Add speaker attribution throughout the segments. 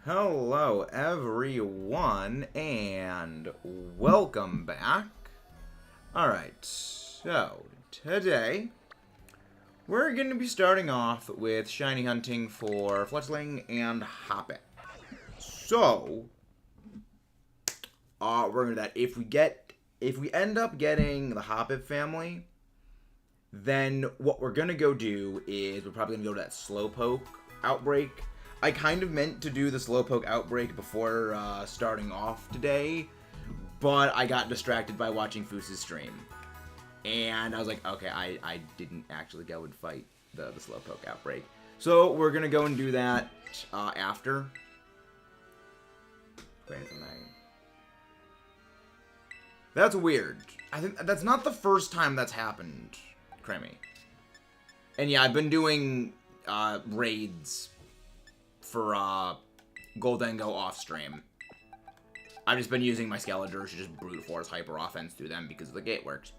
Speaker 1: Hello, everyone, and welcome back. Alright, so today we're going to be starting off with shiny hunting for Fletchling and Hoppet. So, we're going to do that. If we end up getting the Hoppet family, then what we're going to go do is we're probably going to go to that Slowpoke outbreak. I kind of meant to do the Slowpoke outbreak before starting off today, but I got distracted by watching Foos's stream. And I was like, okay, I didn't actually go and fight the Slowpoke outbreak. So we're going to go and do that after. That's weird. I think that's not the first time that's happened, Cremmy. And yeah, I've been doing raids for Goldengo off stream. I've just been using my Skeletors to just brute force hyper offense through them because the gate works.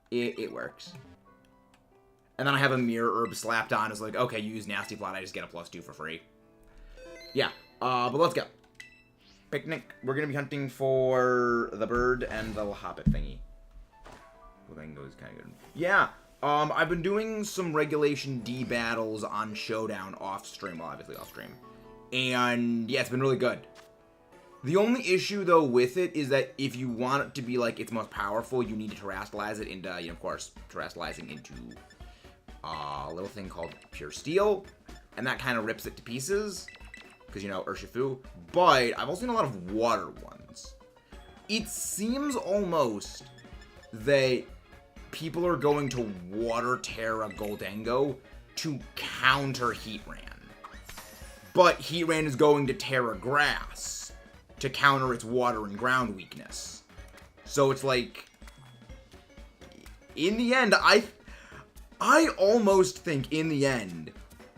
Speaker 1: It works. And then I have a mirror herb slapped on. It's like, okay, you use Nasty Plot, I just get a +2 for free. Yeah, but let's go. Picnic. We're gonna be hunting for the bird and the Hoppet thingy. Goldengo's kind of good. Yeah. I've been doing some Regulation D battles on Showdown off-stream, well, obviously off-stream. And, yeah, it's been really good. The only issue, though, with it is that if you want it to be, like, its most powerful, you need to terrestrialize it into, you know, of course, terrestrializing into a little thing called Pure Steel. And that kind of rips it to pieces, because, you know, Urshifu. But I've also seen a lot of water ones. It seems almost that people are going to Water Terra Goldengo to counter Heatran. But Heatran is going to Terra Grass to counter its water and ground weakness. So it's like, in the end, I almost think in the end,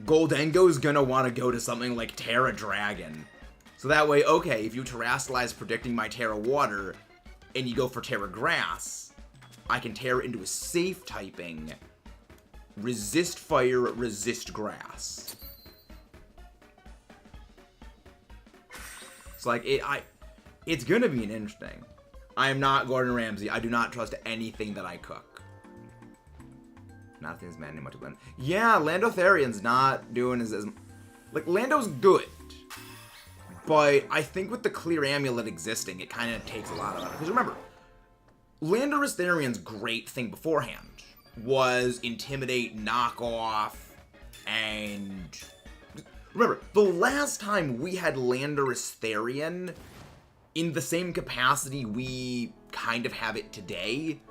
Speaker 1: Goldengo is going to want to go to something like Terra Dragon. So that way, okay, if you terrestrialize predicting my Terra Water, and you go for Terra Grass, I can tear it into a safe typing, resist fire, resist grass. It's like, it's gonna be an interesting. I am not Gordon Ramsay. I do not trust anything that I cook. Nothing's managing much of Lando. Yeah, Landotherian's not doing as like, Lando's good. But I think with the Clear Amulet existing, it kind of takes a lot of it. Because remember, Landorus Therian's great thing beforehand was Intimidate, Knock Off, and remember, the last time we had Landorus Therian in the same capacity we kind of have it today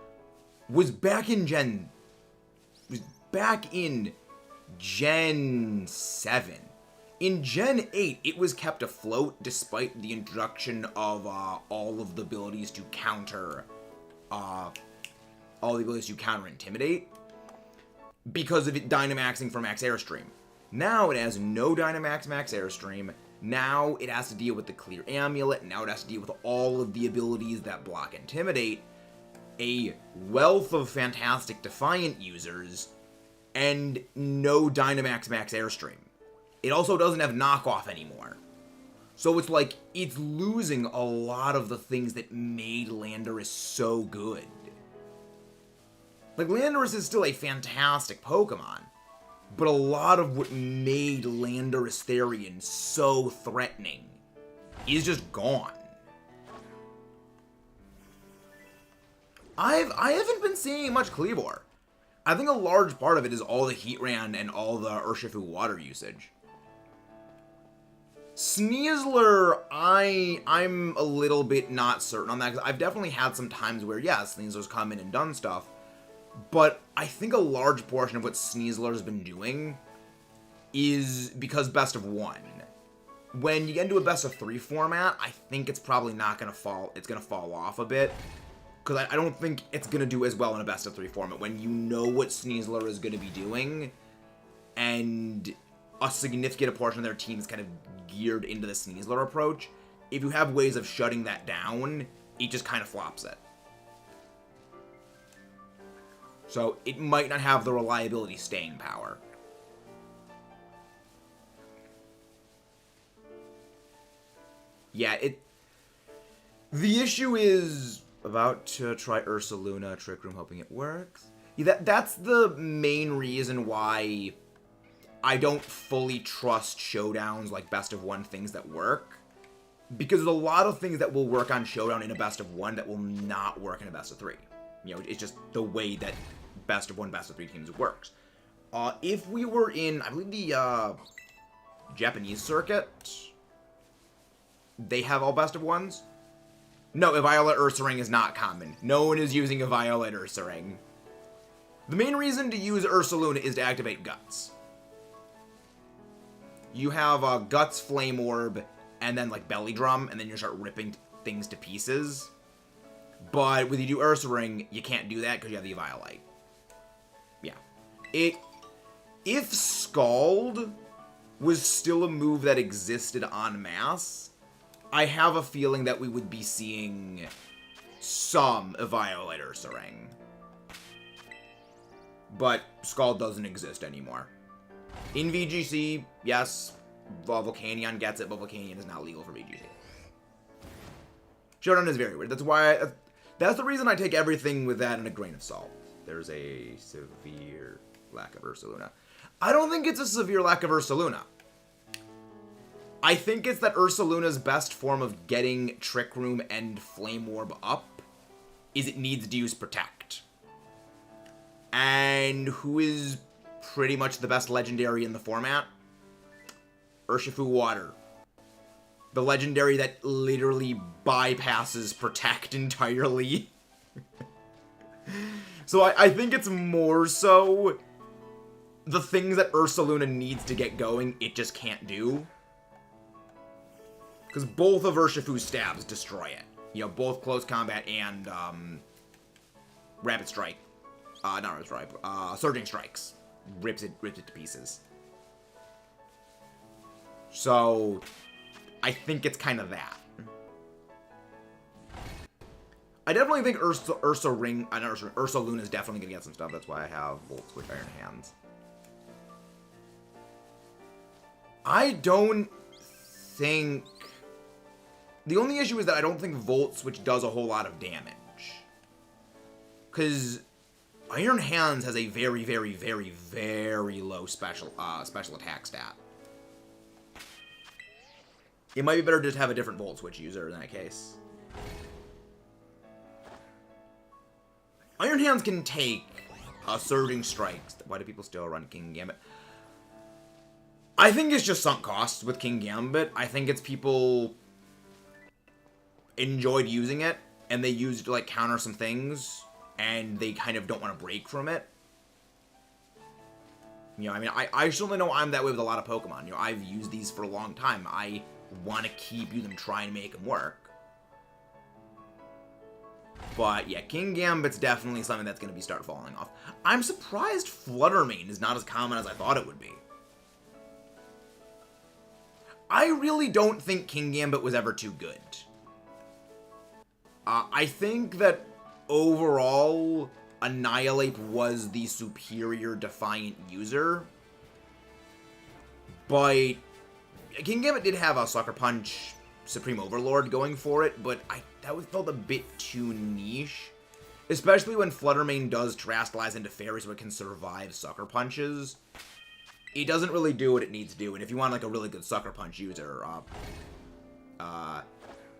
Speaker 1: was back in Gen 7. In Gen 8, it was kept afloat despite the introduction of all of the abilities to counter Intimidate because of it Dynamaxing for Max Airstream. Now it has no Dynamax Max Airstream. Now it has to deal with the Clear Amulet. Now it has to deal with all of the abilities that block Intimidate. A wealth of fantastic Defiant users. And no Dynamax Max Airstream. It also doesn't have Knockoff anymore. So it's like, it's losing a lot of the things that made Landorus so good. Like, Landorus is still a fantastic Pokemon, but a lot of what made Landorus Therian so threatening is just gone. I haven't been seeing much Kleavor. I think a large part of it is all the Heatran and all the Urshifu water usage. Sneasler, I'm a little bit not certain on that, because I've definitely had some times where, yeah, Sneasler's come in and done stuff, but I think a large portion of what Sneasler's been doing is because best of 1. When you get into a best of 3 format, I think it's probably not going to fall, it's going to fall off a bit, because I don't think it's going to do as well in a best of 3 format, when you know what Sneasler is going to be doing, and a significant portion of their team is kind of geared into the Sneasler approach. If you have ways of shutting that down, it just kind of flops it. So it might not have the reliability staying power. Yeah, the issue is about to try Ursaluna Trick Room, hoping it works. Yeah, that's the main reason why I don't fully trust showdowns like best of one things that work. Because there's a lot of things that will work on showdown in a best of one that will not work in a best of three. You know, it's just the way that best of one, best of three teams works. If we were in, I believe, the Japanese circuit, they have all best of ones. No, a Violet Ursaring is not common. No one is using a Violet Ursaring. The main reason to use Ursaluna is to activate Guts. You have Guts, Flame Orb, and then like Belly Drum, and then you start ripping things to pieces. But when you do Ursaring, you can't do that because you have the Eviolite. Yeah. If Scald was still a move that existed en masse, I have a feeling that we would be seeing some Eviolite Ursaring. But Scald doesn't exist anymore. In VGC, yes, Volcanion gets it, but Volcanion is not legal for VGC. Showdown is very weird. That's the reason I take everything with that in a grain of salt. There's a severe lack of Ursaluna. I don't think it's a severe lack of Ursaluna. I think it's that Ursaluna's best form of getting Trick Room and Flame Orb up is it needs to use Protect. And who is pretty much the best legendary in the format? Urshifu Water. The legendary that literally bypasses Protect entirely. So I think it's more so the things that Ursaluna needs to get going, it just can't do. Because both of Urshifu's stabs destroy it. You know, both Close Combat and Rapid Strike. Not Rapid Strike, Surging Strikes. Rips it to pieces. So, I think it's kind of that. I definitely think Ursaluna is definitely going to get some stuff. That's why I have Volt Switch Iron Hands. I don't think... The only issue is that I don't think Volt Switch does a whole lot of damage. Because Iron Hands has a very, very, very, very low special attack stat. It might be better to just have a different Volt Switch user in that case. Iron Hands can take Surging Strikes. Why do people still run King Gambit? I think it's just sunk costs with King Gambit. I think it's people enjoyed using it, and they used it to like counter some things, and they kind of don't want to break from it. You know, I mean, I certainly know I'm that way with a lot of Pokemon. You know, I've used these for a long time. I want to keep using them, try and make them work. But yeah, King Gambit's definitely something that's going to start falling off. I'm surprised Fluttermane is not as common as I thought it would be. I really don't think King Gambit was ever too good. I think that overall, Annihilate was the superior Defiant user. But King Gambit did have a Sucker Punch Supreme Overlord going for it, but that felt a bit too niche. Especially when Fluttermane does Terrastallize into Fairy so it can survive Sucker Punches. It doesn't really do what it needs to do, and if you want like a really good Sucker Punch user,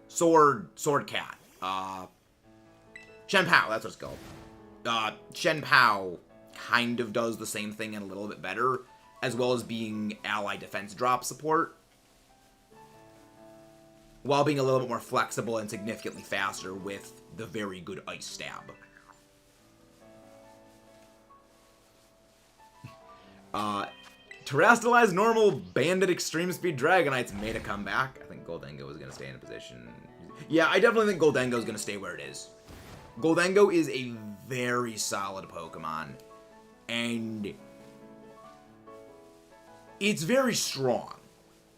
Speaker 1: Sword Cat, Shen Pao, that's what it's called. Shen Pao kind of does the same thing and a little bit better, as well as being ally defense drop support, while being a little bit more flexible and significantly faster with the very good Ice Stab. Terrastallize normal Bandit Extreme Speed Dragonites made a comeback. I think Goldengo is going to stay in a position. Yeah, I definitely think Goldengo is going to stay where it is. Goldengo is a very solid Pokemon, and it's very strong.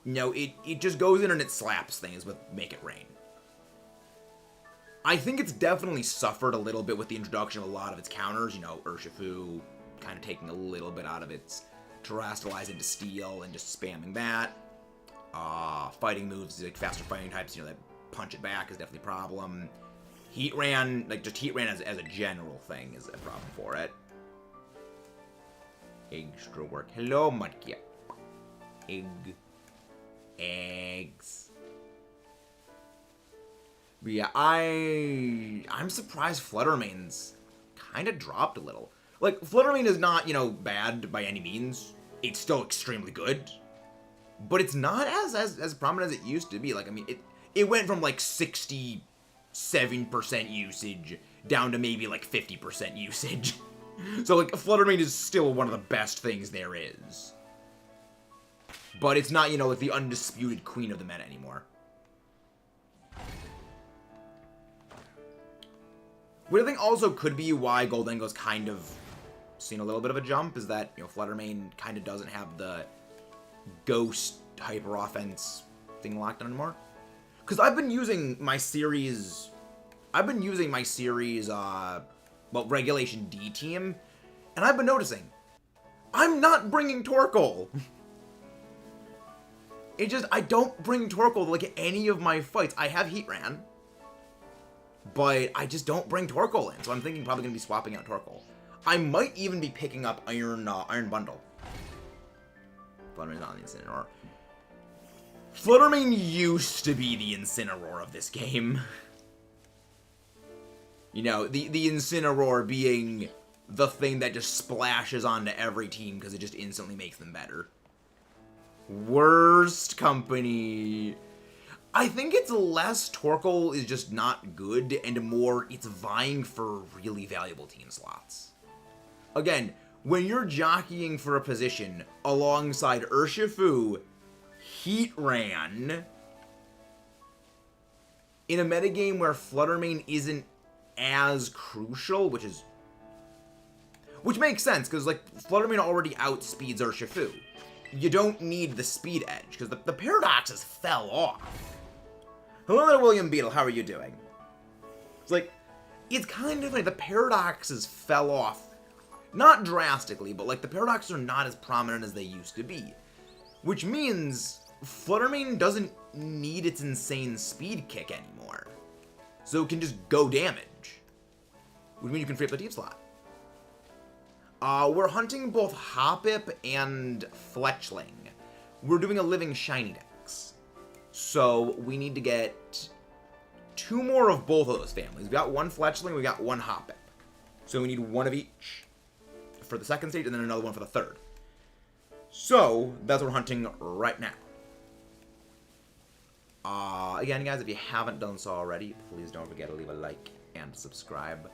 Speaker 1: You know, it just goes in and it slaps things with Make It Rain. I think it's definitely suffered a little bit with the introduction of a lot of its counters. You know, Urshifu kind of taking a little bit out of its Terrastallize into Steel and just spamming that. Fighting moves, like faster fighting types, that punch it back is definitely a problem. Heatran, like just Heatran as a general thing is a problem for it. Extra work. Hello, Mudkip. Eggs. But yeah, I'm surprised Fluttermane's kind of dropped a little. Like, Fluttermane is not, bad by any means. It's still extremely good. But it's not as prominent as it used to be. Like, I mean, it went from, like, 67% usage down to maybe, like, 50% usage. So, like, Fluttermane is still one of the best things there is. But it's not, like, the undisputed queen of the meta anymore. What I think also could be why Goldengo's kind of seen a little bit of a jump is that, Fluttermane kind of doesn't have the ghost hyper offense thing locked on anymore. Because I've been using my series, Regulation D team, and I've been noticing, I'm not bringing Torkoal. I don't bring Torkoal to, like, any of my fights. I have Heatran, but I just don't bring Torkoal in, so I'm thinking probably going to be swapping out Torkoal. I might even be picking up Iron Bundle. Fluttermane's not the Incineroar. Fluttermane used to be the Incineroar of this game. The Incineroar being the thing that just splashes onto every team because it just instantly makes them better. Worst company. I think it's less Torkoal is just not good and more it's vying for really valuable team slots. Again, when you're jockeying for a position alongside Urshifu, Heatran, in a metagame where Fluttermane isn't as crucial, which makes sense, because, like, Fluttermane already outspeeds Urshifu. You don't need the speed edge, because the paradoxes fell off. Hello there, William Beetle, how are you doing? It's like, it's kind of like the paradoxes fell off. Not drastically, but, like, the paradoxes are not as prominent as they used to be. Which means Fluttermane doesn't need its insane speed kick anymore. So it can just go damage. Which means you can free up the deep slot. We're hunting both Hoppip and Fletchling. We're doing a living shiny dex. So we need to get 2 more of both of those families. We got 1 Fletchling, we got 1 Hoppip. So we need 1 of each for the second stage and then another 1 for the third. So that's what we're hunting right now. Again, guys, if you haven't done so already, please don't forget to leave a like and subscribe.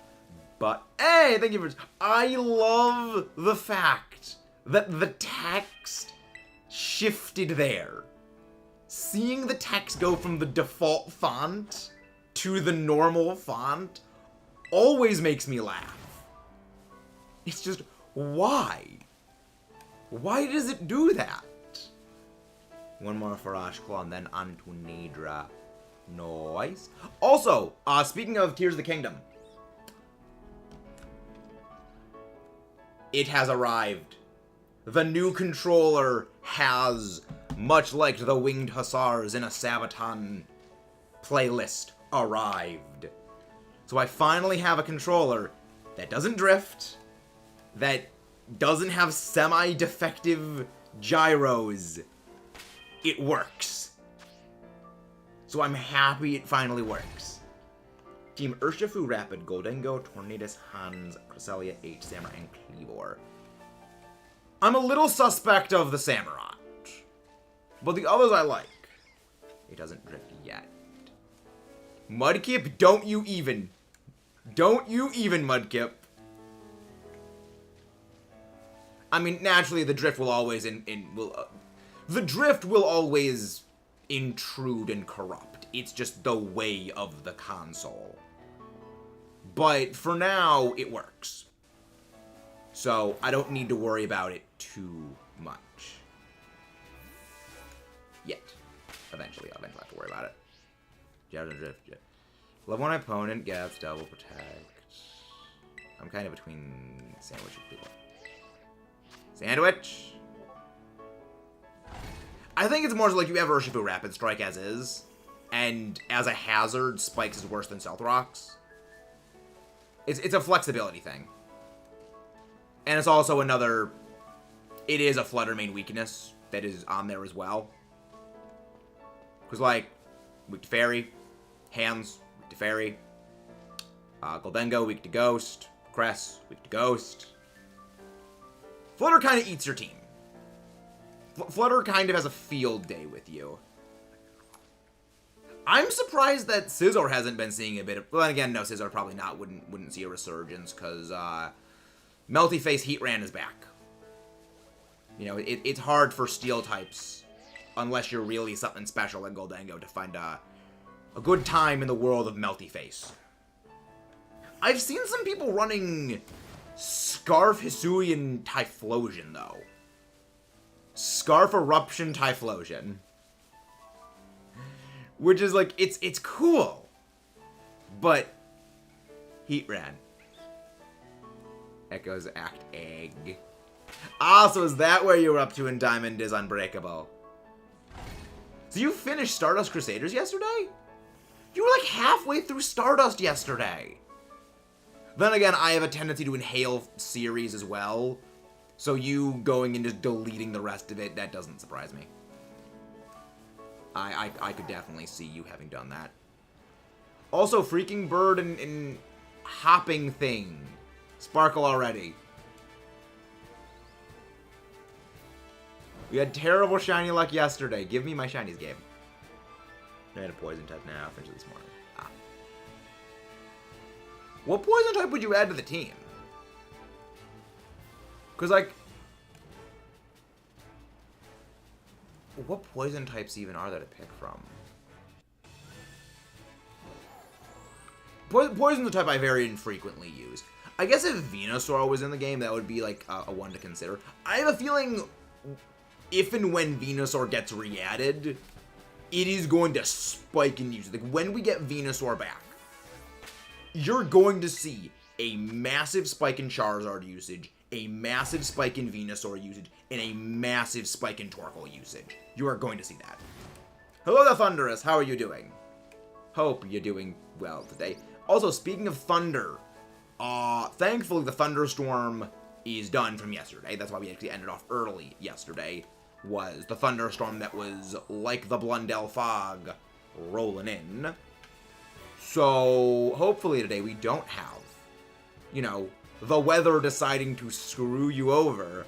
Speaker 1: But, hey, thank you for... I love the fact that the text shifted there. Seeing the text go from the default font to the normal font always makes me laugh. It's just, why? Why does it do that? 1 more for Ashclaw and then on to Nadra. Nice. Also, speaking of Tears of the Kingdom, it has arrived. The new controller has, much like the Winged Hussars in a Sabaton playlist, arrived. So I finally have a controller that doesn't drift, that doesn't have semi-defective gyros. It works. So I'm happy it finally works. Team Urshifu, Rapid, Goldengo, Tornadus, Hans, Cresselia, H, Samurai, and Cleavor. I'm a little suspect of the Samurai, but the others I like. It doesn't drift yet. Mudkip, don't you even. Don't you even, Mudkip. I mean, naturally, the drift will always the drift will always intrude and corrupt. It's just the way of the console. But for now, it works. So I don't need to worry about it too much. Yet. Eventually I'll have to worry about it. Shadow Drift. Yeah. Love when opponent gets double protect. I'm kind of between Sandwich and Cleaver. Sandwich! I think it's more like you have Urshifu Rapid Strike as is, and as a hazard, Spikes is worse than Stealth Rocks. It's a flexibility thing. And it's also another... It is a Flutter Mane weakness that is on there as well. Because, like, weak to Fairy, Hands, weak to Fairy, Goldengo, weak to Ghost, Cress, weak to Ghost. Flutter kind of eats your team. Flutter kind of has a field day with you. I'm surprised that Scizor hasn't been seeing a bit of... Well, again, no, Scizor probably not. Wouldn't see a resurgence, because Melty Face Heatran is back. You know, it's hard for Steel types, unless you're really something special like Goldengo, to find a good time in the world of Melty Face. I've seen some people running Scarf Hisuian Typhlosion, though. Scarf Eruption Typhlosion. Which is like, it's cool. But, Heatran. Echoes Act Egg. Ah, so is that where you were up to in Diamond is Unbreakable? So you finished Stardust Crusaders yesterday? You were like halfway through Stardust yesterday. Then again, I have a tendency to inhale series as well. So you going and just deleting the rest of it, that doesn't surprise me. I could definitely see you having done that. Also, Freaking Bird and Hopping Thing. Sparkle already. We had terrible shiny luck yesterday. Give me my shinies, Gabe. I had a poison type now. Finish this morning. Ah. What poison type would you add to the team? Because, like... What poison types even are there to pick from? Poison's the type I very infrequently use. I guess if Venusaur was in the game, that would be, like, a one to consider. I have a feeling... If and when Venusaur gets re-added, it is going to spike in usage. Like, when we get Venusaur back, you're going to see a massive spike in Charizard usage, a massive spike in Venusaur usage, and a massive spike in Torkoal usage. You are going to see that. Hello there, Thunderous. How are you doing? Hope you're doing well today. Also, speaking of thunder, thankfully the thunderstorm is done from yesterday. That's why we actually ended off early yesterday. Was the thunderstorm that was like the Blundell fog rolling in. So hopefully today we don't have, you know, the weather deciding to screw you over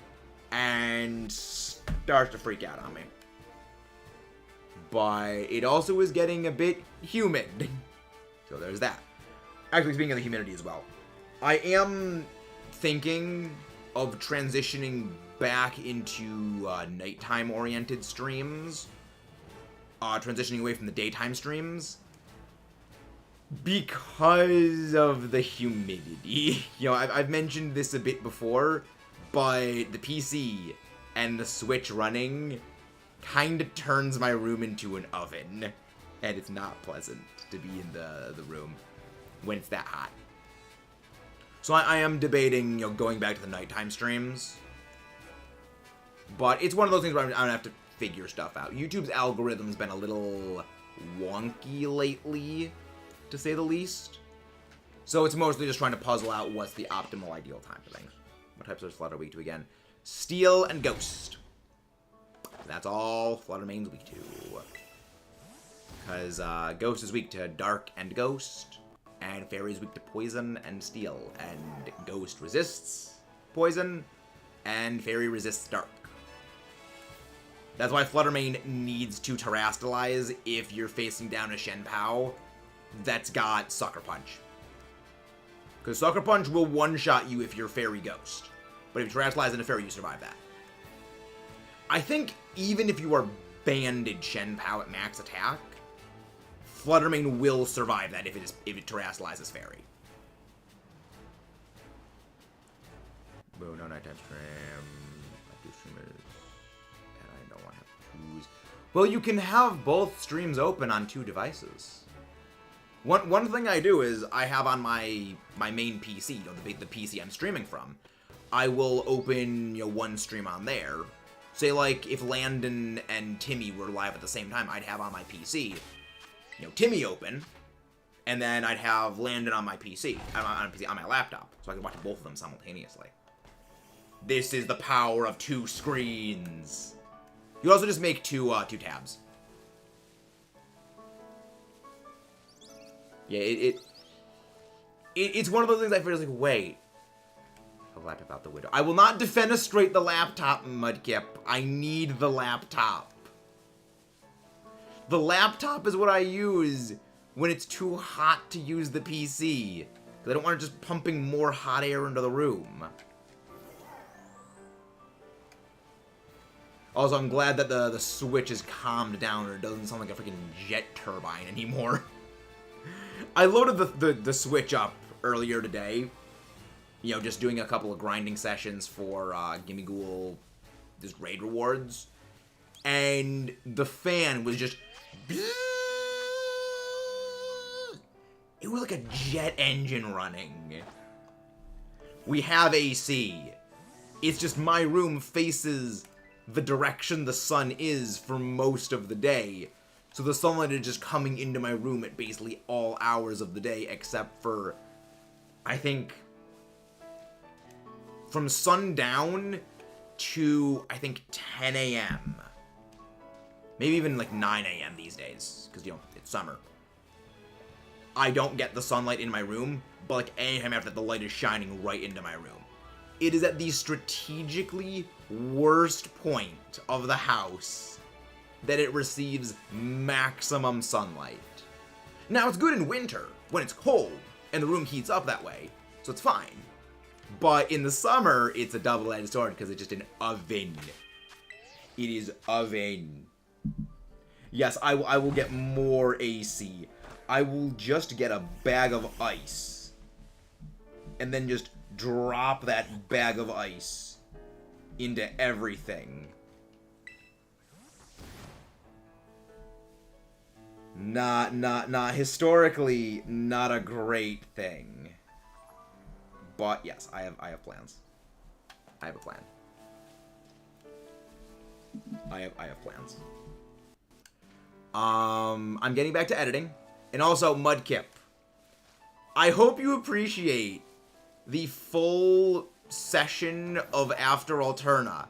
Speaker 1: and start to freak out on me. But it also is getting a bit humid. So there's that. Actually, speaking of the humidity as well, I am thinking of transitioning back into nighttime-oriented streams, transitioning away from the daytime streams, because of the humidity. You know, I've mentioned this a bit before, but the PC and the Switch running kind of turns my room into an oven, and it's not pleasant to be in the room when it's that hot. So I am debating, you know, going back to the nighttime streams. But it's one of those things where I'm gonna have to figure stuff out. YouTube's algorithm's been a little wonky lately, to say the least. So it's mostly just trying to puzzle out what's the optimal ideal time for things. What types are Flutter weak to again? Steel and Ghost. That's all Flutter Mane's weak to. Because Ghost is weak to Dark and Ghost. And Fairy's weak to Poison and Steel. And Ghost resists Poison. And Fairy resists Dark. That's why Flutter Mane needs to Terrastalize if you're facing down a Shenpao that's got Sucker Punch. Because Sucker Punch will one-shot you if you're Fairy Ghost. But if you Terrastalize into Fairy, you survive that. I think even if you are Banded Shenpao at max attack, Flutter Mane will survive that if it Terrastalizes Fairy. Boo, no nighttime stream. I do streamers. And I don't want to have to choose. Well, you can have both streams open on 2 devices. One thing I do is I have on my main PC, you know, the PC I'm streaming from, I will open, you know, one stream on there, Say, like, if Landon and Timmy were live at the same time, I'd have on my PC, you know, Timmy open, and then I'd have Landon on my PC, on my laptop, so I could watch both of them simultaneously. This is the power of 2 screens. You also just make two tabs. Yeah, it's one of those things I feel like, wait. The laptop out the window. I will not defenestrate the laptop, Mudkip. I need the laptop. The laptop is what I use when it's too hot to use the PC. Because I don't want it just pumping more hot air into the room. Also, I'm glad that the switch is calmed down or it doesn't sound like a freaking jet turbine anymore. I loaded the Switch up earlier today. You know, just doing a couple of grinding sessions for Gimme Ghoul, just raid rewards. And the fan was just... It was like a jet engine running. We have AC. It's just my room faces the direction the sun is for most of the day. So the sunlight is just coming into my room at basically all hours of the day, except for, I think, from sundown to, I think, 10 a.m. Maybe even like 9 a.m. these days, because, you know, it's summer. I don't get the sunlight in my room, but like anytime after that, the light is shining right into my room. It is at the strategically worst point of the house that it receives maximum sunlight. Now, it's good in winter, when it's cold, and the room heats up that way, so it's fine. But in the summer, it's a double-edged sword, because it's just an oven. It is oven. Yes, I will get more AC. I will just get a bag of ice. And then just drop that bag of ice into everything. Not historically, not a great thing. But yes, I have plans. I have a plan. I have plans. I'm getting back to editing. And also, Mudkip, I hope you appreciate the full session of After Alterna.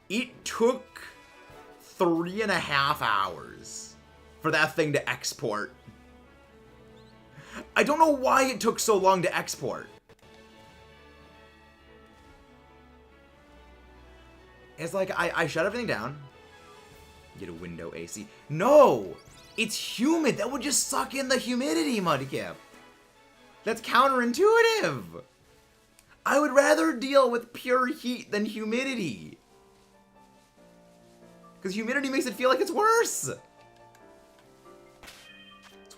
Speaker 1: It took 3.5 hours for that thing to export. I don't know why it took so long to export. It's like, I shut everything down. Get a window AC. No! It's humid. That would just suck in the humidity, Mudkip. That's counterintuitive. I would rather deal with pure heat than humidity. Because humidity makes it feel like it's worse.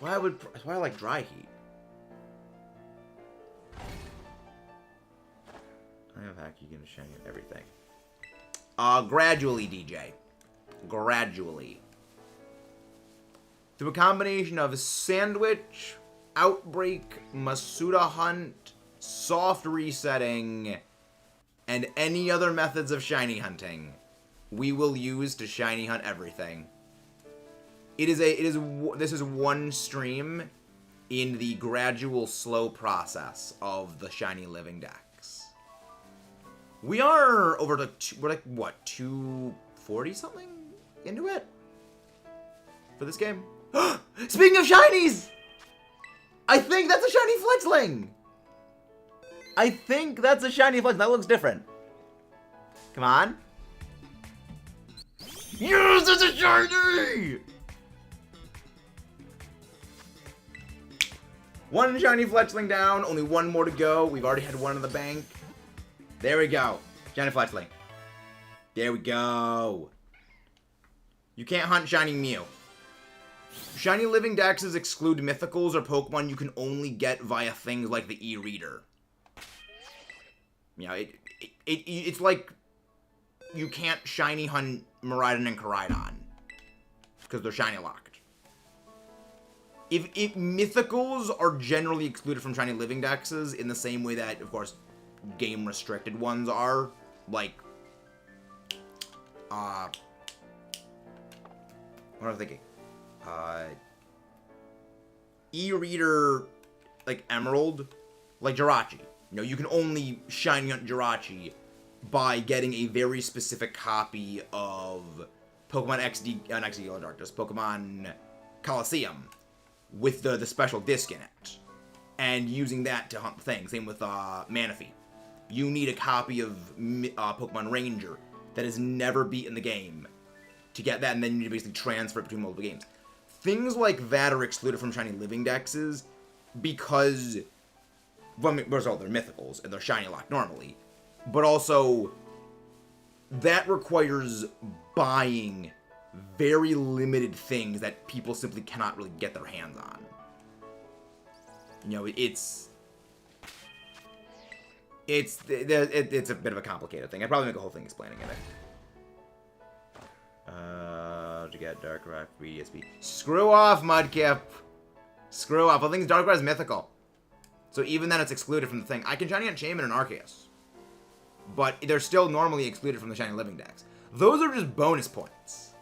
Speaker 1: That's why I like dry heat. I have hack you gonna shine everything. Gradually, DJ. Gradually. Through a combination of Sandwich, Outbreak, Masuda Hunt, Soft Resetting, and any other methods of shiny hunting, we will use to shiny hunt everything. This is one stream in the gradual, slow process of the shiny living dex. We are over to, we're like, what, 240 something into it? For this game? Speaking of shinies! I think that's a shiny Fletchling! I think that's a shiny Fletchling. That looks different. Come on. Yes, it's a shiny! One shiny Fletchling down. Only one more to go. We've already had one in the bank. There we go. Shiny Fletchling. There we go. You can't hunt shiny Mew. Shiny living dexes exclude mythicals or Pokemon you can only get via things like the e-reader. Yeah, it's like you can't shiny hunt Miraidon and Koraidon because they're shiny locked. If mythicals are generally excluded from shiny living dexes in the same way that, of course, game restricted ones are, like What am I thinking? E-reader, like Emerald, like Jirachi. You know, you can only shiny hunt Jirachi by getting a very specific copy of Pokemon XD Yellow Darkness, Pokemon Coliseum, with the special disc in it, and using that to hunt things. Same with Manaphy. You need a copy of Pokemon Ranger that has never beaten the game to get that, and then you need to basically transfer it between multiple games. Things like that are excluded from shiny living dexes because, well, first of all, they're mythicals and they're shiny locked normally, but also that requires buying very limited things that people simply cannot really get their hands on. You know, it's a bit of a complicated thing. I'd probably make a whole thing explaining it. To get Dark Rock 3DSP. Screw off, Mudkip! Screw off. Well, things Dark Rock is mythical. So even then it's excluded from the thing. I can shiny hunt Shaman and Arceus. But they're still normally excluded from the shiny living dex. Those are just bonus points.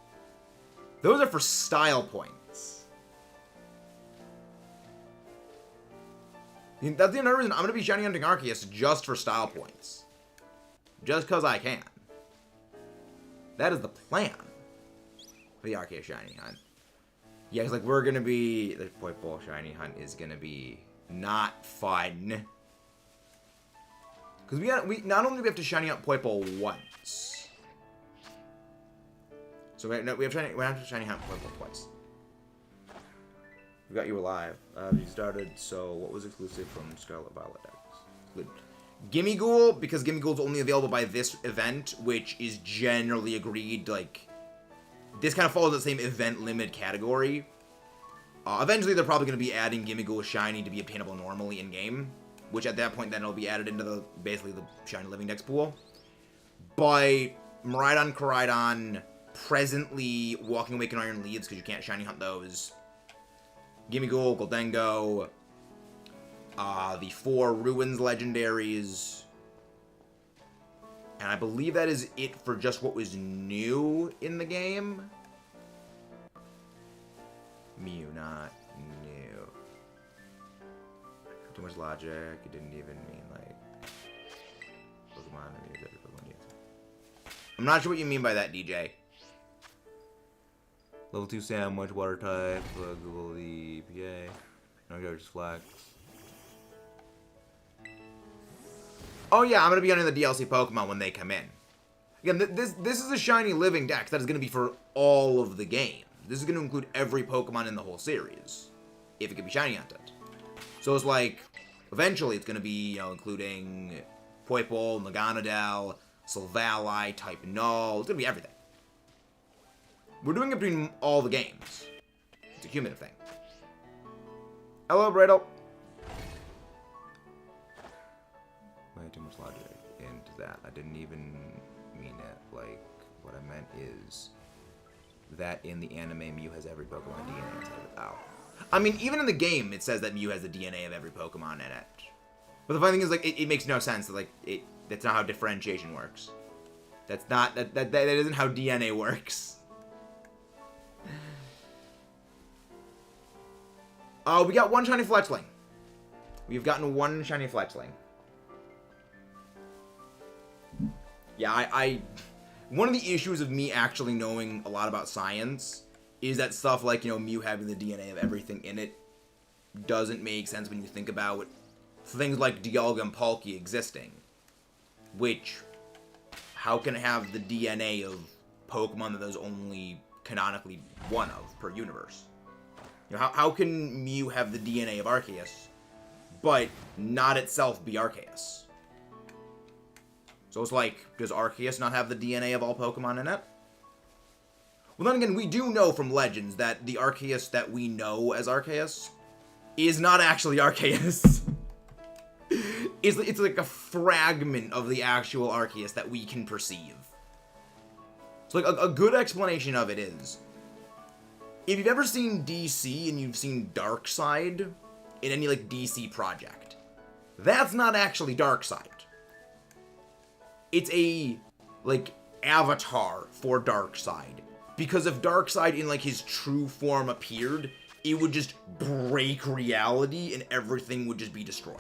Speaker 1: Those are for style points. That's the other reason I'm going to be shiny hunting Arceus just for style points. Just because I can. That is the plan for the Arceus shiny hunt. Yeah, it's like we're going to be... The Poipole shiny hunt is going to be not fun. Because we not only do we have to shiny hunt Poipole once. So we have to shiny hunt Poipole twice. We got you alive. You started, so what was exclusive from Scarlet Violet decks? Gimmighoul, because Gimmighoul's only available by this event, which is generally agreed, like, this kind of follows the same event limit category. Eventually they're probably going to be adding Gimmighoul shiny to be obtainable normally in-game, which at that point then it'll be added into basically the shiny living dex pool. But Miraidon, Koraidon, presently Walking Awaken Iron Leaves, because you can't shiny hunt those. Gimmighoul, Goldengo, the 4 Ruins legendaries, and I believe that is it for just what was new in the game. Mew, not new. Too much logic, it didn't even mean, like, Pokemon, I'm not sure what you mean by that, DJ. Level 2 Sandwich, Water type, Google the EPA, no garbage flax. Oh yeah, I'm going to be hunting the DLC Pokemon when they come in. Again, this is a shiny living dex that is going to be for all of the games. This is going to include every Pokemon in the whole series, if it can be shiny hunted. So it's like, eventually it's going to be, you know, including Poipole, Naganadel, Silvally, Type Null, it's going to be everything. We're doing it between all the games. It's a cumulative thing. Hello, Bradle. Way too much logic into that. I didn't even mean it. Like, what I meant is that in the anime, Mew has every Pokemon DNA inside of it. Ow. I mean, even in the game, it says that Mew has the DNA of every Pokemon in it. But the funny thing is, like, it makes no sense. Like, that's not how differentiation works. That's not, that isn't how DNA works. We got one shiny Fletchling. We've gotten one shiny Fletchling. Yeah, one of the issues of me actually knowing a lot about science is that stuff like, you know, Mew having the DNA of everything in it doesn't make sense when you think about things like Dialga and Palkia existing. Which, how can it have the DNA of Pokemon that there's only canonically one of per universe? You know, how can Mew have the DNA of Arceus, but not itself be Arceus? So it's like, does Arceus not have the DNA of all Pokemon in it? Well, then again, we do know from Legends that the Arceus that we know as Arceus is not actually Arceus. It's like a fragment of the actual Arceus that we can perceive. So like, a good explanation of it is, if you've ever seen DC and you've seen Darkseid in any, like, DC project, that's not actually Darkseid. It's a, like, avatar for Darkseid. Because if Darkseid in, like, his true form appeared, it would just break reality and everything would just be destroyed.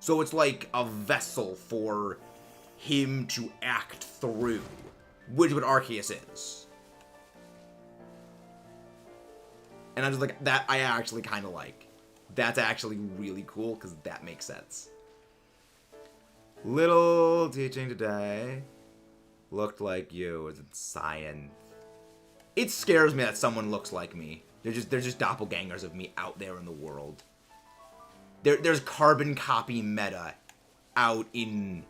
Speaker 1: So it's like a vessel for him to act through, which is what Arceus is. And I'm just like, that I actually kind of like. That's actually really cool, because that makes sense. Little teaching today looked like you as in science. It scares me that someone looks like me. They're just doppelgangers of me out there in the world. There's carbon copy meta out in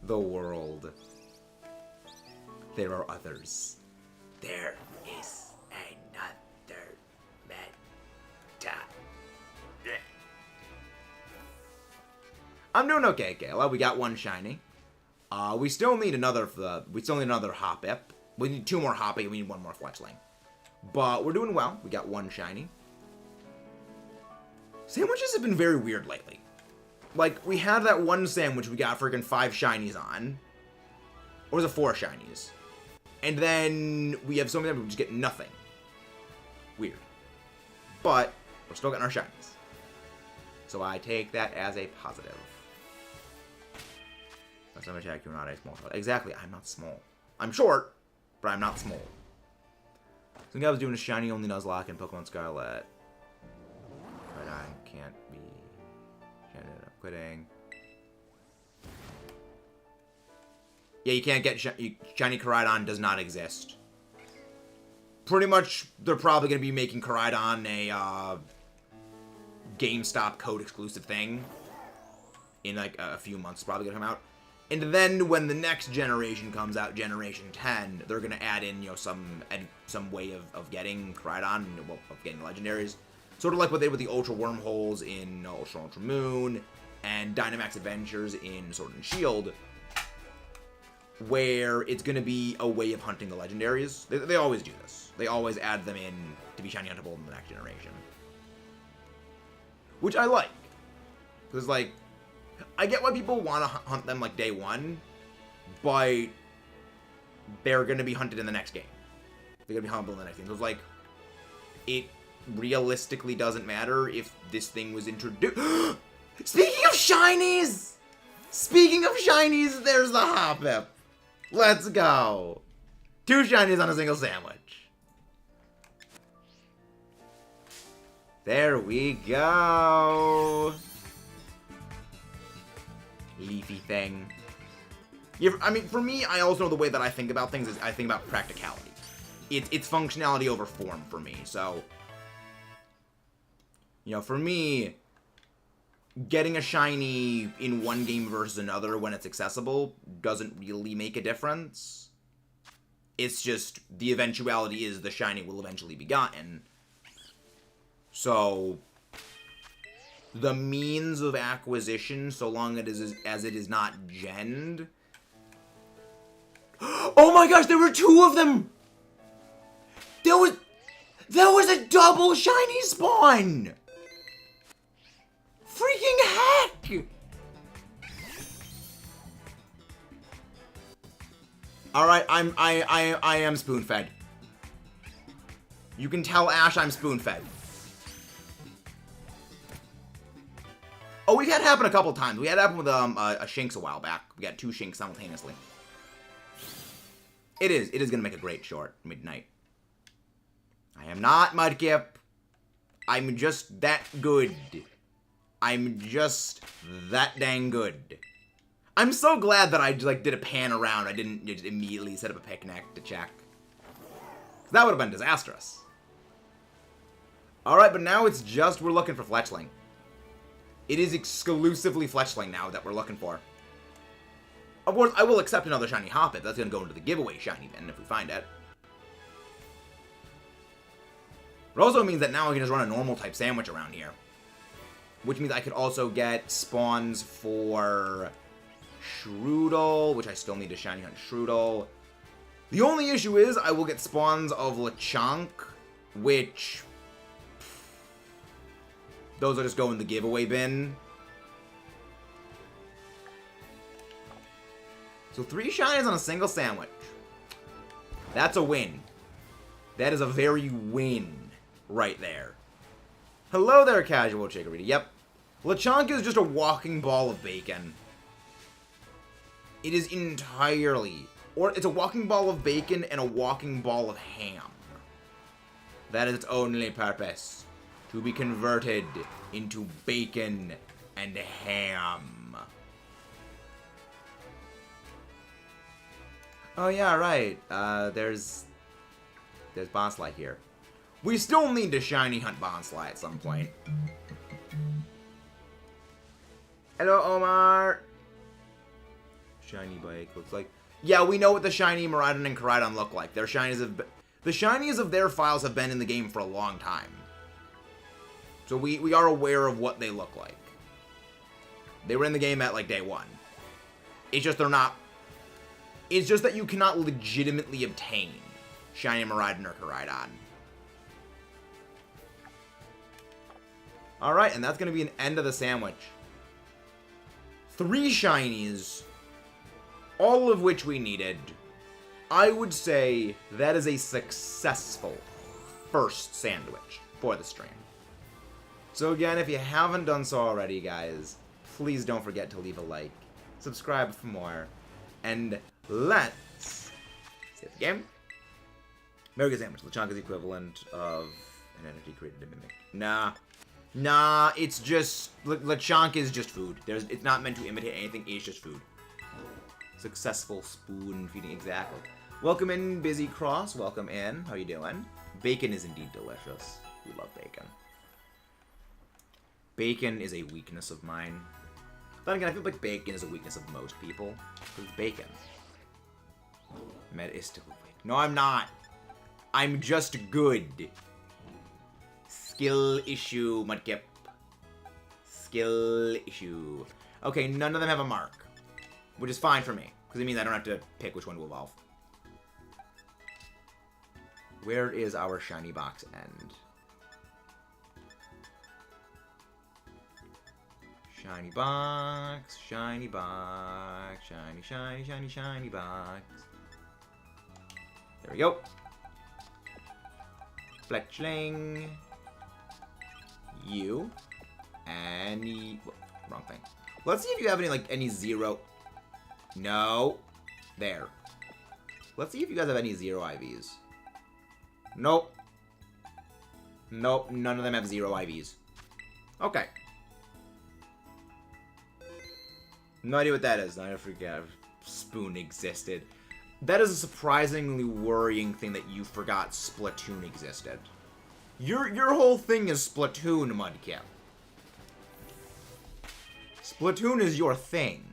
Speaker 1: the world. There are others. There is another meta. I'm doing okay, Kayla. We got one shiny. We still need another Hoppip. We need 2 more Hoppip. We need 1 more Fletchling. But we're doing well. We got 1 shiny. Sandwiches have been very weird lately. Like, we had that one sandwich we got freaking 5 shinies on. Or was it 4 shinies? And then we have so many that we just get nothing. Weird. But we're still getting our shinies. So I take that as a positive. Last time I checked, you're not a small child. Exactly, I'm not small. I'm short, but I'm not small. Some guy was doing a shiny only Nuzlocke in Pokemon Scarlet. But I can't be. She ended up quitting. Yeah, you can't get shiny Koraidon does not exist. Pretty much, they're probably going to be making Koraidon a GameStop code exclusive thing in like a few months. It's probably going to come out. And then when the next generation comes out, Generation 10, they're going to add in, you know, some way of getting Koraidon, well, of getting legendaries. Sort of like what they did with the Ultra Wormholes in Ultra Moon, and Dynamax Adventures in Sword and Shield, where it's going to be a way of hunting the legendaries. They always do this. They always add them in to be shiny huntable in the next generation. Which I like. Because, like, I get why people want to hunt them, like, day 1, but they're going to be hunted in the next game. They're going to be huntable in the next game. So it's like, it realistically doesn't matter if this thing was introduced. Speaking of shinies! Speaking of shinies, there's the Hoppip. Let's go. 2 shinies on a single sandwich. There we go. Leafy thing. Yeah, I mean, for me, I also know the way that I think about things is I think about practicality. It's functionality over form for me. So, you know, for me, getting a shiny in one game versus another when it's accessible doesn't really make a difference. It's just the eventuality is the shiny will eventually be gotten. So, the means of acquisition, so long as it is not genned. Oh my gosh, there were 2 of them! There was a double shiny spawn! Freaking heck! Alright, I am spoon-fed. You can tell Ash I'm spoon-fed. Oh, we've had it happen a couple times. We had it happen with a Shinx a while back. We got 2 Shinx simultaneously. It is gonna make a great short midnight. I am not Mudkip. I'm just that good. I'm just that dang good. I'm so glad that I like did a pan around. I didn't just immediately set up a picnic to check. That would have been disastrous. Alright, but now it's just we're looking for Fletchling. It is exclusively Fletchling now that we're looking for. Of course, I will accept another shiny Hoppip. That's going to go into the giveaway shiny bin if we find it. It also means that now I can just run a normal type sandwich around here. Which means I could also get spawns for Shroodle, which I still need to shiny hunt Shroodle. The only issue is I will get spawns of Lechonk, which those will just go in the giveaway bin. So 3 shinies on a single sandwich. That's a win. That is a very win right there. Hello there, casual Chikorita. Yep. Lechonk is just a walking ball of bacon. It is entirely... Or it's a walking ball of bacon and a walking ball of ham. That is its only purpose. To be converted into bacon and ham. Oh yeah, right. There's Bonsly here. We still need to shiny hunt Bonsly at some point. Hello, Omar. Shiny bike looks like... Yeah, we know what the shiny Miraidon and Koraidon look like. Their shinies have... The shinies of their files have been in the game for a long time. So we are aware of what they look like. They were in the game at, like, day 1. It's just they're not... It's just that you cannot legitimately obtain shiny Miraidon or Koraidon. Alright, and that's going to be an end of the sandwich. 3 shinies, all of which we needed. I would say that is a successful first sandwich for the stream. So again, if you haven't done so already, guys, please don't forget to leave a like, subscribe for more, and let's see the game. Very good sandwich. Lechonk is equivalent of an entity created to mimic. Nah, it's just... Lechonk is just food. It's not meant to imitate anything, it's just food. Successful spoon feeding, exactly. Welcome in, Busy Cross. Welcome in. How you doing? Bacon is indeed delicious. We love bacon. Bacon is a weakness of mine. Then again, I feel like bacon is a weakness of most people. Because bacon. Med is still weak. No, I'm not. I'm just good. Skill issue, Mudkip. Skill issue. Okay, none of them have a mark. Which is fine for me. Because it means I don't have to pick which one to evolve. Where is our shiny box end? Shiny box, shiny box, shiny, shiny, shiny, shiny box. There we go. Fletchling. You. Any... Wrong thing. Let's see if you have any, like, any 0... No. There. Let's see if you guys have any 0 IVs. Nope. Nope, none of them have 0 IVs. Okay. No idea what that is. I forget Spoon existed. That is a surprisingly worrying thing that you forgot Splatoon existed. Your whole thing is Splatoon, Mudkip. Splatoon is your thing.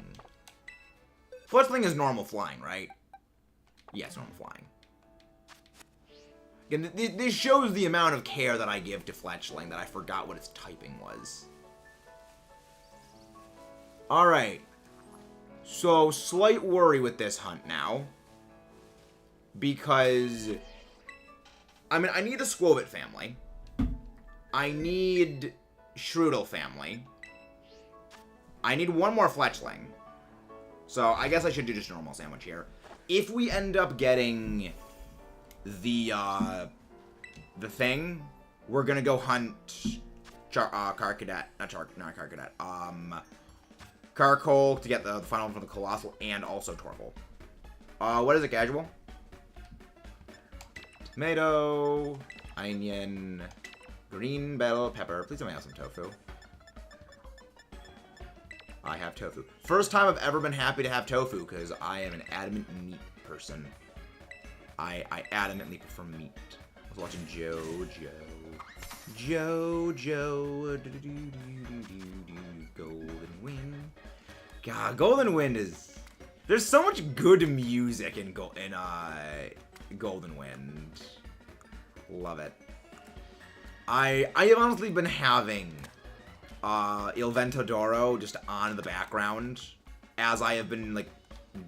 Speaker 1: Fletchling is normal flying, right? Yes, normal flying. Again, this shows the amount of care that I give to Fletchling that I forgot what its typing was. Alright. So, slight worry with this hunt now. Because... I mean, I need the Squobit family. I need Shroodle family. I need one more Fletchling. So, I guess I should do just a normal sandwich here. If we end up getting the thing, we're gonna go hunt Karkadet, not Karkadet, Carkol to get the final one from the Colossal, and also Torkoal. What is it, casual? Tomato, onion, green bell pepper. Please tell me I have some tofu. I have tofu. First time I've ever been happy to have tofu, because I am an adamant meat person. I adamantly prefer meat. I was watching JoJo, Golden Wind. God, Golden Wind is... There's so much good music in Golden Wind. Love it. I have honestly been having Il Ventadoro just on in the background as I have been like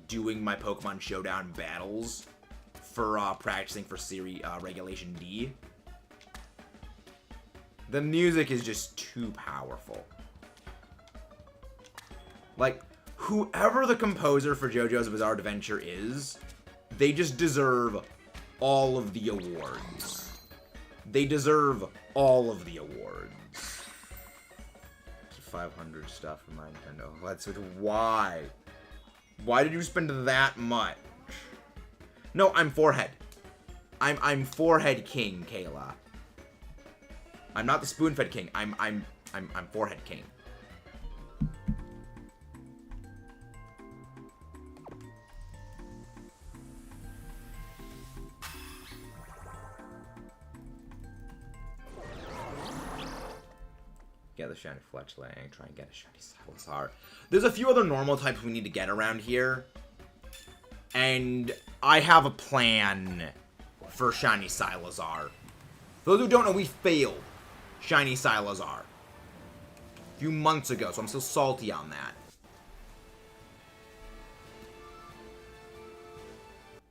Speaker 1: doing my Pokemon Showdown battles for practicing for Series Regulation D. The music is just too powerful. Like, whoever the composer for JoJo's Bizarre Adventure is, they just deserve all of the awards. They deserve all of the awards. 500 stuff from my Nintendo. Let's why? Why did you spend that much? No, I'm forehead. I'm forehead king, Kayla. I'm not the spoon-fed king. I'm forehead king. Get the shiny Fletchling, try and get a shiny Salazar. There's a few other normal types we need to get around here. And I have a plan for shiny Salazar. For those who don't know, we failed shiny Salazar a few months ago, so I'm still salty on that.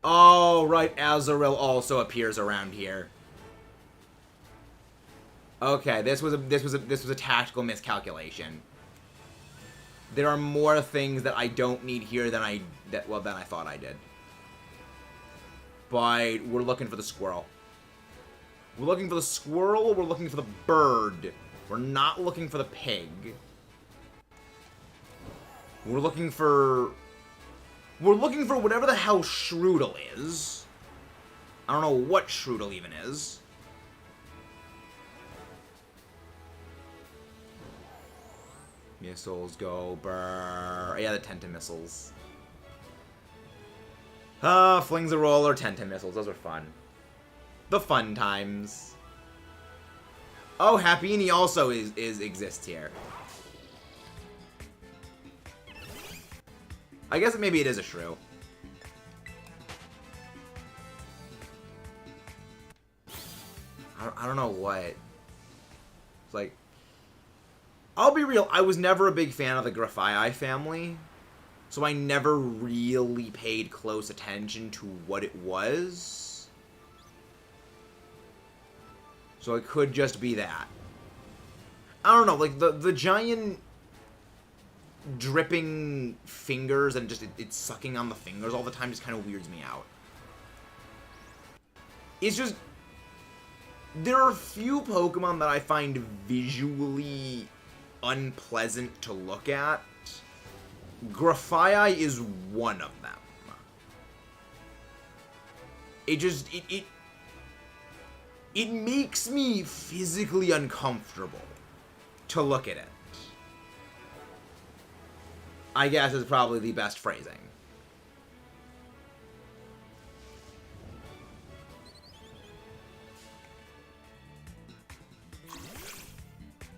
Speaker 1: Oh, right, Azurill also appears around here. Okay, this was a tactical miscalculation. There are more things that I don't need here than I thought I did. But we're looking for the squirrel. We're looking for the squirrel, we're looking for the bird. We're not looking for the pig. We're looking for whatever the hell Shroodle is. I don't know what Shroodle even is. Missiles go brrr. Yeah, the Tenta missiles. Flings a roller, Tenta missiles. Those are fun. The fun times. Oh, Happiny also exists here. I guess maybe it is a shrew. I don't know what. It's like, I'll be real, I was never a big fan of the Grafii family, so I never really paid close attention to what it was. So it could just be that. I don't know, like, the giant dripping fingers and just it's sucking on the fingers all the time just kind of weirds me out. It's just, there are a few Pokemon that I find visually unpleasant to look at. Grafii is one of them. It makes me physically uncomfortable to look at it. I guess is probably the best phrasing.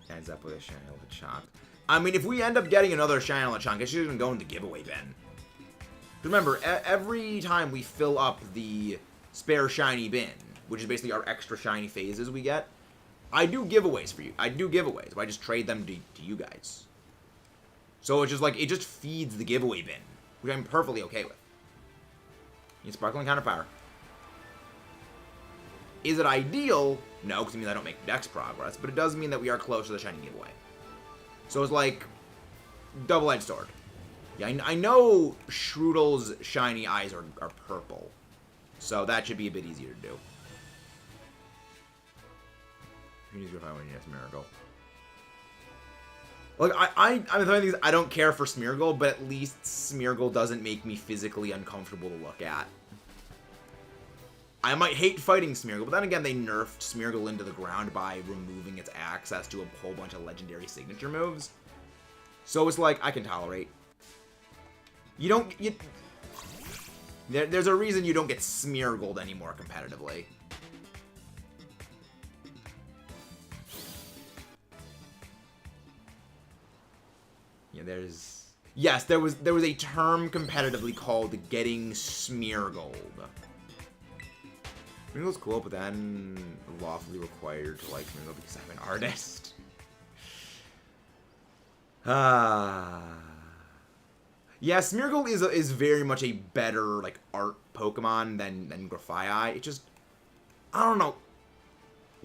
Speaker 1: Ends up with a shiny Lechonk. I mean, if we end up getting another shiny Lechonk, it should even go in the giveaway bin. Remember, every time we fill up the spare shiny bin, which is basically our extra shiny phases we get, I do giveaways for you. I do giveaways, but I just trade them to you guys. So it's just like, it just feeds the giveaway bin, which I'm perfectly okay with. Need Sparkling Counter Power. Is it ideal? No, because it means I don't make dex progress, but it does mean that we are close to the shiny giveaway. So it's like, double-edged sword. Yeah, I know Shroodle's shiny eyes are purple, so that should be a bit easier to do. You need to go find one, yes, Miracle. Look, I'm the thing is, I don't care for Smeargle, but at least Smeargle doesn't make me physically uncomfortable to look at. I might hate fighting Smeargle, but then again, they nerfed Smeargle into the ground by removing its access to a whole bunch of legendary signature moves. So it's like, I can tolerate. There's a reason you don't get Smeargled anymore competitively. Yeah, yes, there was a term competitively called getting Smeargled. Smeargle's cool, but then lawfully required to like Smeargle because I'm an artist. Yeah, Smeargle is very much a better like art Pokemon than Grafii. It just, I don't know.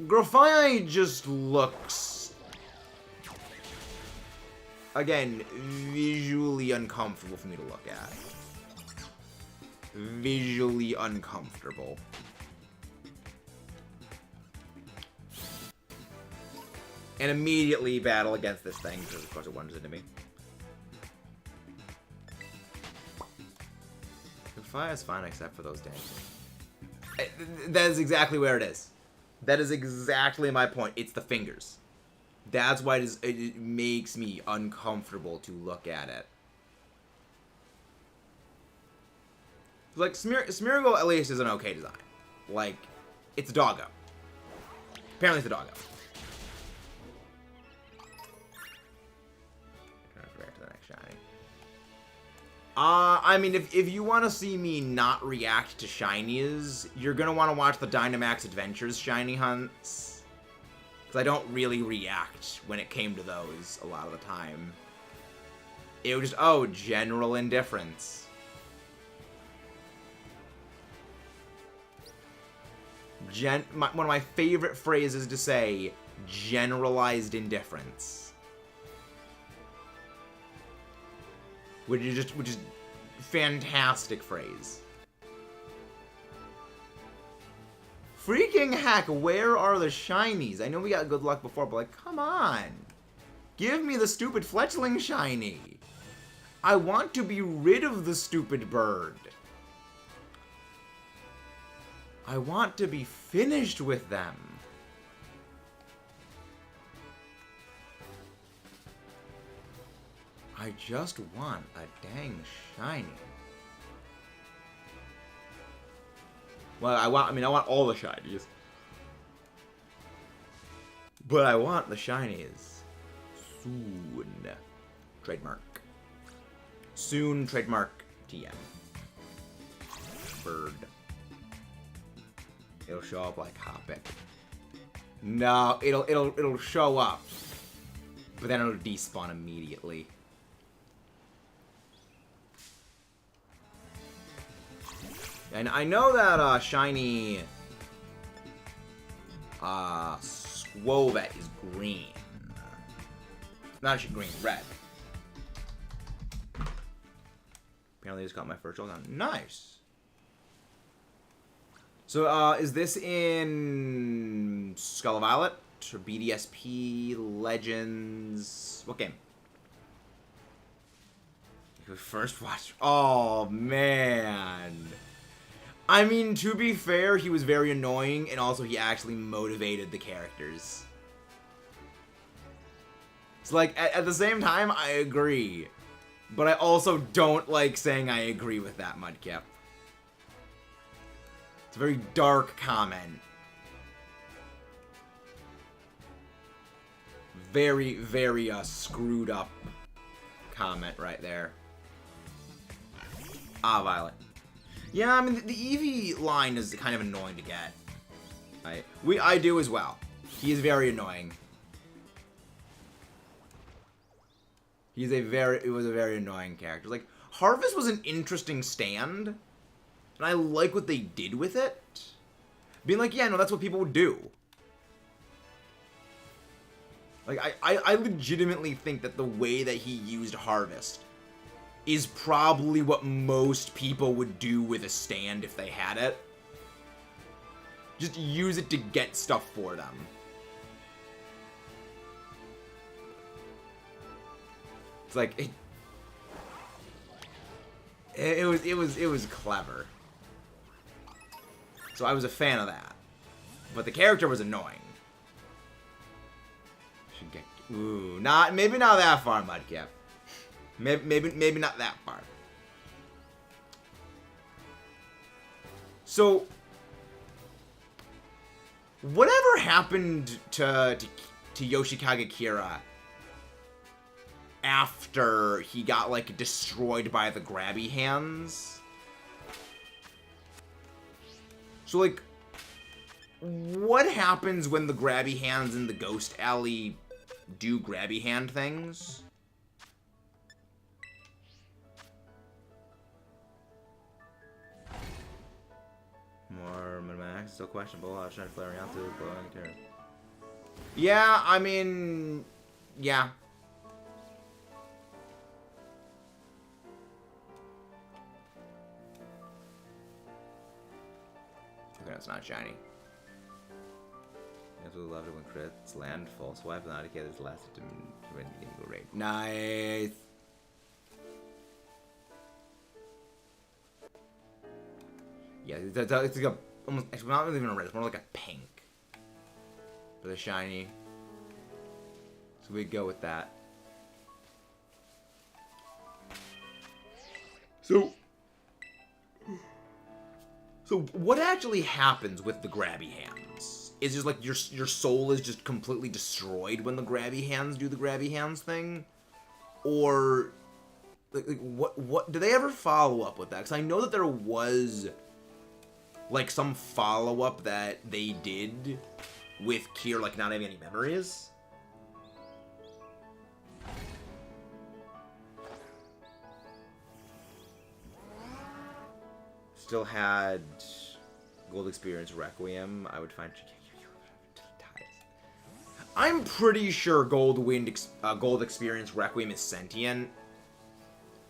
Speaker 1: Grafii just looks again, visually uncomfortable for me to look at. Visually uncomfortable. And immediately battle against this thing, because of course it wanders into me. Fire is fine except for those days. That is exactly where it is. That is exactly my point. It's the fingers. That's why it makes me uncomfortable to look at it. Like, Smeargle at least is an okay design. Like, it's a doggo. Apparently it's a doggo. Back to the next shiny. I mean, if you want to see me not react to shinies, you're going to want to watch the Dynamax Adventures shiny hunts. Because I don't really react when it came to those a lot of the time. It was just, oh, general indifference. One of my favorite phrases to say, generalized indifference. Which is fantastic phrase. Freaking heck, where are the shinies? I know we got good luck before, but like, come on. Give me the stupid Fletchling shiny. I want to be rid of the stupid bird. I want to be finished with them. I just want a dang shiny. Well, I want all the shinies. But I want the shinies. Soon. Trademark. Soon, trademark, TM. Bird. It'll show up like Hoppip. No, it'll show up. But then it'll despawn immediately. And I know that shiny Swobet is green. Not actually green, red. Apparently I just got my first showdown. Nice. So is this in Scarlet Violet or BDSP Legends? What game? First watch. Oh man. I mean, to be fair, he was very annoying, and also he actually motivated the characters. It's like, at the same time, I agree. But I also don't like saying I agree with that, Mudkip. It's a very dark comment. Very, very, screwed up comment right there. Ah, Violet. Yeah, I mean, the Eevee line is kind of annoying to get. I do as well. He is very annoying. It was a very annoying character. Like, Harvest was an interesting stand, and I like what they did with it. Being like, yeah, no, that's what people would do. Like, I legitimately think that the way that he used Harvest is probably what most people would do with a stand if they had it. Just use it to get stuff for them. It's like it was clever. So I was a fan of that. But the character was annoying. Should get maybe not that far, Mudkip. Maybe not that far. So, whatever happened to Yoshikage Kira after he got, like, destroyed by the grabby hands? So, like, what happens when the grabby hands in the Ghost Alley do grabby hand things? More Max, still questionable. I was trying to flare out to glowing terror. Yeah, I mean, yeah. it's not shiny. Absolutely love it when crits land full swipe and indicators lasted to win the rate. Nice. Yeah, it's like a almost. It's not even a red. It's more like a pink. For the shiny. So we go with that. So what actually happens with the grabby hands? Is just like your soul is just completely destroyed when the grabby hands do the grabby hands thing, or like what do they ever follow up with that? Because I know that there was like some follow up that they did with Kier like not having any memories. Still had Gold Experience Requiem. I would find. I'm pretty sure Gold Experience Requiem is sentient.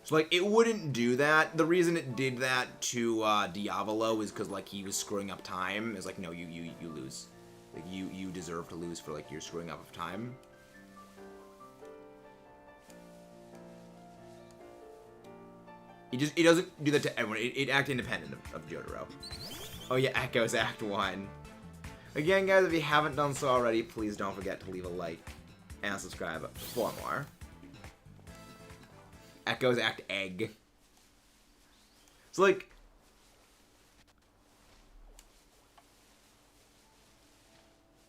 Speaker 1: So like it wouldn't do that. The reason it did that to Diavolo is because like he was screwing up time. It's like no, you lose. Like you deserve to lose for like your screwing up of time. It doesn't do that to everyone. It acts independent of Jotaro. Oh yeah, Echoes Act 1. Again, guys, if you haven't done so already, please don't forget to leave a like and subscribe for more. Echoes Act Egg. So like,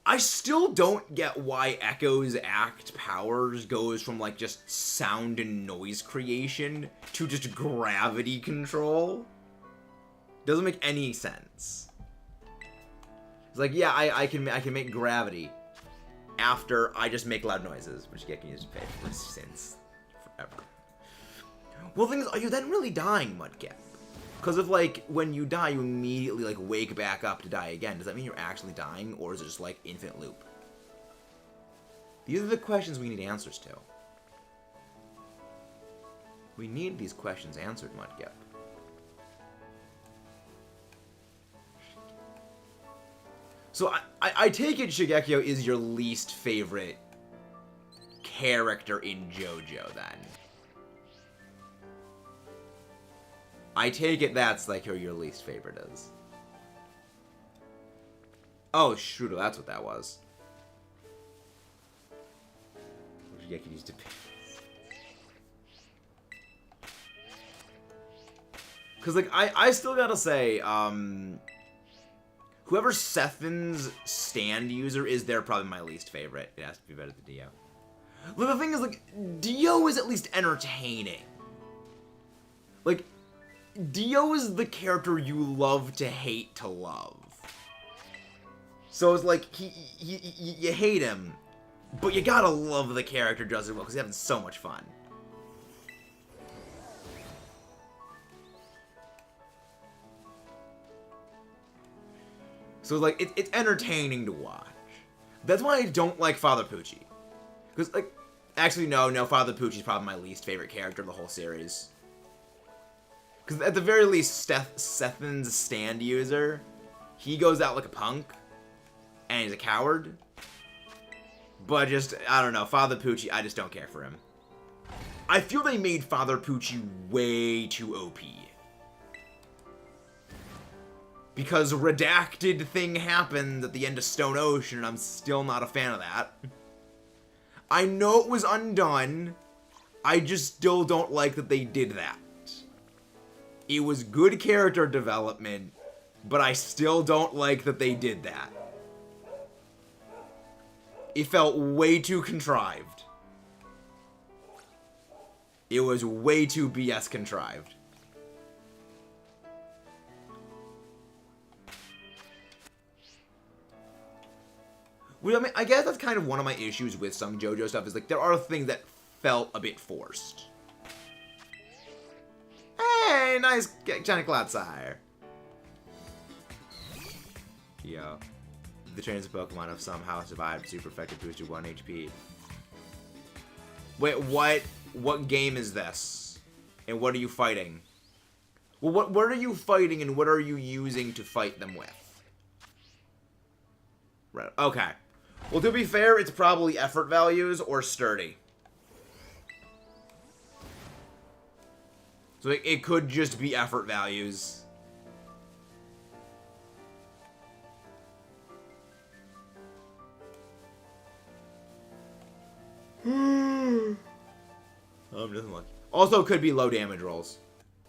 Speaker 1: I still don't get why Echo's Act powers goes from like just sound and noise creation to just gravity control. Doesn't make any sense. It's like, yeah, I can make gravity after I just make loud noises, which I can use to pay for since forever. Well, the thing is, are you then really dying, Mudkip? Because if, like, when you die, you immediately, like, wake back up to die again. Does that mean you're actually dying, or is it just, like, infinite loop? These are the questions we need answers to. We need these questions answered, Mudkip. So, I take it Shigekio is your least favorite character in JoJo, then. I take it that's, like, who your least favorite is. Oh, Shrudo, that's what that was. Shigeki used to be. Because, like, I still gotta say, whoever Sethin's stand user is, they're probably my least favorite. It has to be better than Dio. Look, the thing is, like, Dio is at least entertaining. Like, Dio is the character you love to hate to love. So it's like, you hate him, but you gotta love the character just as well, because he's having so much fun. So, like, it's entertaining to watch. That's why I don't like Father Pucci. Because, like, actually, no, Father Pucci's probably my least favorite character of the whole series. Because at the very least, Sethin's stand user, he goes out like a punk, and he's a coward. But just, I don't know, Father Pucci, I just don't care for him. I feel they made Father Pucci way too OP. Because redacted thing happened at the end of Stone Ocean, and I'm still not a fan of that. I know it was undone. I just still don't like that they did that. It was good character development, but I still don't like that they did that. It felt way too contrived. It was way too BS contrived. Well, I mean, I guess that's kind of one of my issues with some JoJo stuff, is like, there are things that felt a bit forced. Hey, nice Johnny Cloudsire. Yo. The trainers of Pokemon have somehow survived super effective boosted 1 HP. Wait, what game is this? And what are you fighting? Well, what are you fighting and what are you using to fight them with? Okay. Well, to be fair, it's probably effort values or sturdy. So it could just be effort values. Doesn't look. Also, could be low damage rolls.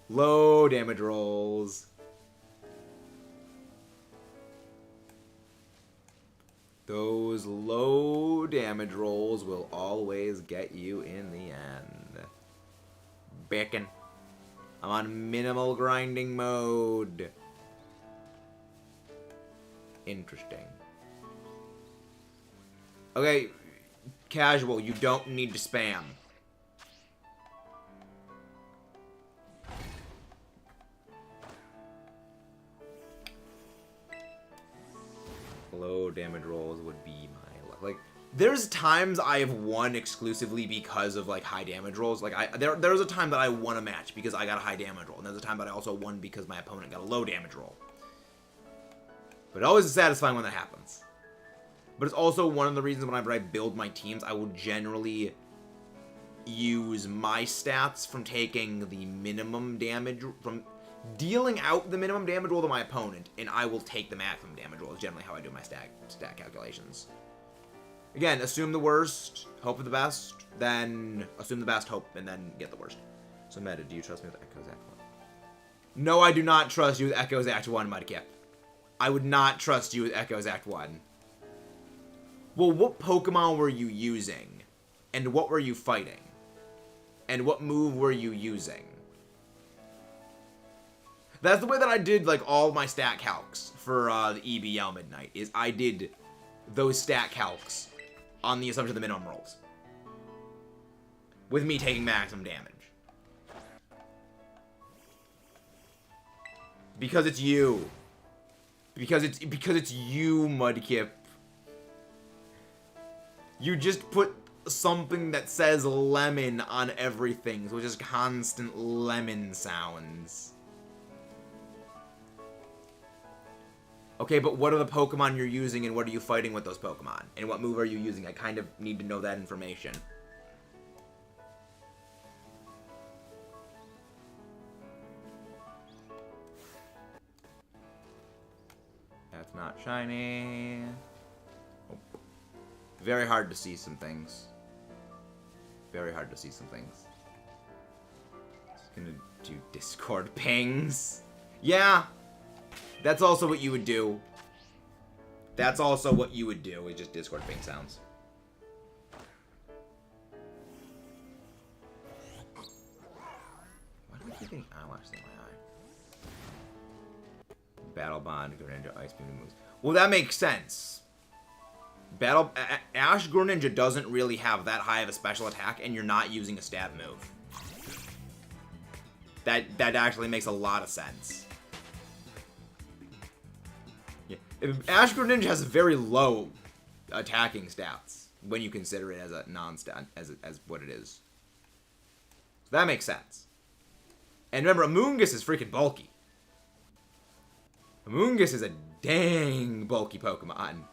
Speaker 1: Low damage rolls. Those low damage rolls will always get you in the end. Bacon. I'm on minimal grinding mode. Interesting. Okay, casual, you don't need to spam. Low damage rolls would be my luck. Like, there's times I have won exclusively because of like high damage rolls. Like there was a time that I won a match because I got a high damage roll, and there's a time that I also won because my opponent got a low damage roll. But it always is satisfying when that happens. But it's also one of the reasons whenever I build my teams, I will generally use my stats from taking the minimum damage, from dealing out the minimum damage roll to my opponent, and I will take the maximum damage roll is generally how I do my stat calculations. Again, assume the worst, hope for the best, then assume the best, hope, and then get the worst. So Meta, do you trust me with Echo's Act 1? No, I do not trust you with Echo's Act 1, Mudkip. I would not trust you with Echo's Act 1. Well, what Pokemon were you using? And what were you fighting? And what move were you using? That's the way that I did, like, all my stat calcs for the EBL Midnight, is I did those stat calcs on the assumption of the minimum rolls. With me taking maximum damage. Because it's you. Because it's you, Mudkip. You just put something that says lemon on everything, so it's just constant lemon sounds. Okay, but what are the Pokemon you're using, and what are you fighting with those Pokemon? And what move are you using? I kind of need to know that information. That's not shiny. Oh. Very hard to see some things. Very hard to see some things. Just gonna do Discord pings. Yeah! That's also what you would do. That's also what you would do, is just Discord ping sounds. Why do I keep getting eyelashes in my eye? Battle Bond, Greninja, Ice Beam moves. Well, that makes sense. Ash Greninja doesn't really have that high of a special attack, and you're not using a stab move. That actually makes a lot of sense. Yeah. Ash Greninja has very low attacking stats when you consider it as a non-stat, as what it is. So that makes sense. And remember, Amoonguss is freaking bulky. Amoonguss is a dang bulky Pokemon.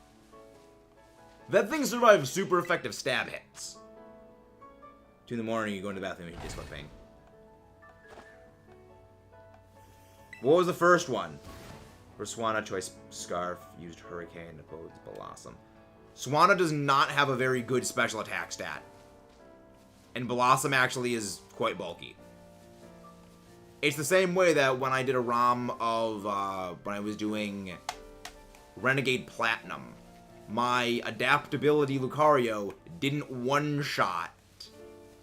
Speaker 1: That thing survives super effective stab hits. 2 in the morning, you go into the bathroom and you Discord ping. What was the first one? For Swanna, choice Scarf, used Hurricane, opposed Blossom. Swanna does not have a very good special attack stat. And Blossom actually is quite bulky. It's the same way that when I did a ROM of, when I was doing Renegade Platinum, my adaptability Lucario didn't one-shot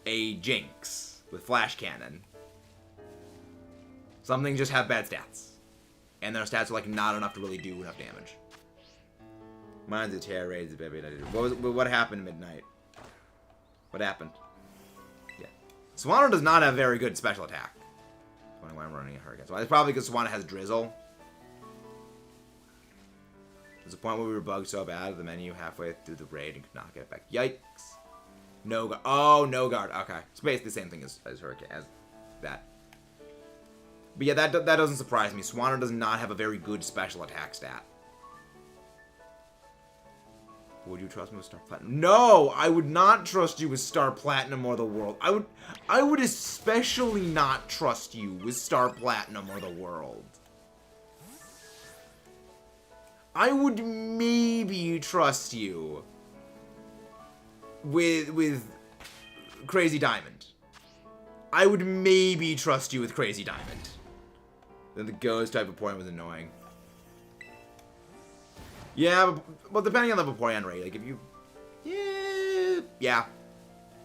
Speaker 1: a Jinx with Flash Cannon. Some things just have bad stats. And their stats are like not enough to really do enough damage. Mine's a Terra Raids, baby. What happened at midnight? What happened? Yeah. Swanna does not have very good special attack. That's why I'm running a Hurricane. So it's probably because Swanna has Drizzle. There's a point where we were bugged so bad at the menu halfway through the raid and could not get it back. Yikes. No guard. Oh, no guard. Okay. It's basically the same thing as Hurricane, as that. But yeah, that doesn't surprise me. Swanna does not have a very good special attack stat. Would you trust me with Star Platinum? No, I would not trust you with Star Platinum or the world. I would especially not trust you with Star Platinum or the world. I would maybe trust you with Crazy Diamond. I would maybe trust you with Crazy Diamond. Then the ghost type of Vaporeon was annoying. Yeah, but depending on the Vaporeon rate, like if you... Yeah.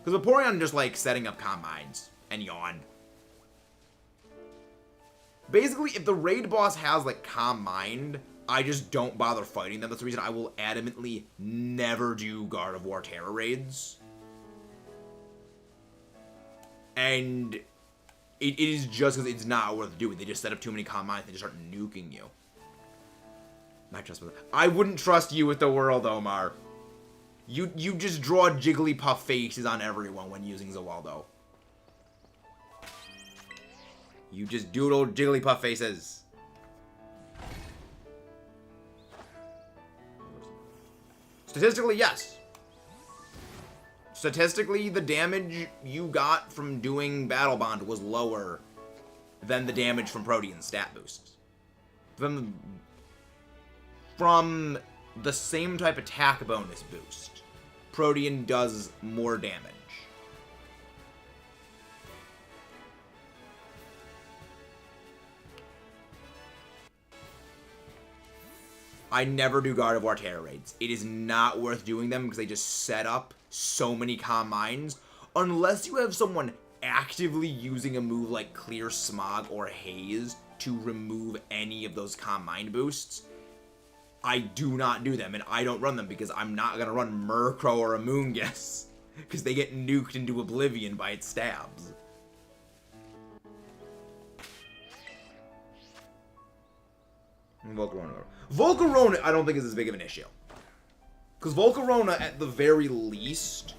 Speaker 1: Because Vaporeon just like setting up Combines and yawn. Basically, if the raid boss has like Calm Mind, I just don't bother fighting them. That's the reason I will adamantly never do Gardevoir Terra raids. And it is just because it's not worth doing. They just set up too many Calm Minds and they just start nuking you. Not trust with I wouldn't trust you with the world, Omar. You just draw Jigglypuff faces on everyone when using Zawaldo. You just doodle Jigglypuff faces. Statistically, yes. Statistically, the damage you got from doing Battle Bond was lower than the damage from Protean's stat boosts. From the same type attack bonus boost, Protean does more damage. I never do Gardevoir Terra raids. It is not worth doing them because they just set up so many Calm Minds. Unless you have someone actively using a move like Clear Smog or Haze to remove any of those Calm Mind boosts, I do not do them, and I don't run them because I'm not going to run Murkrow or a Moongus because they get nuked into oblivion by its stabs. Volcarona, I don't think is as big of an issue. Because Volcarona, at the very least,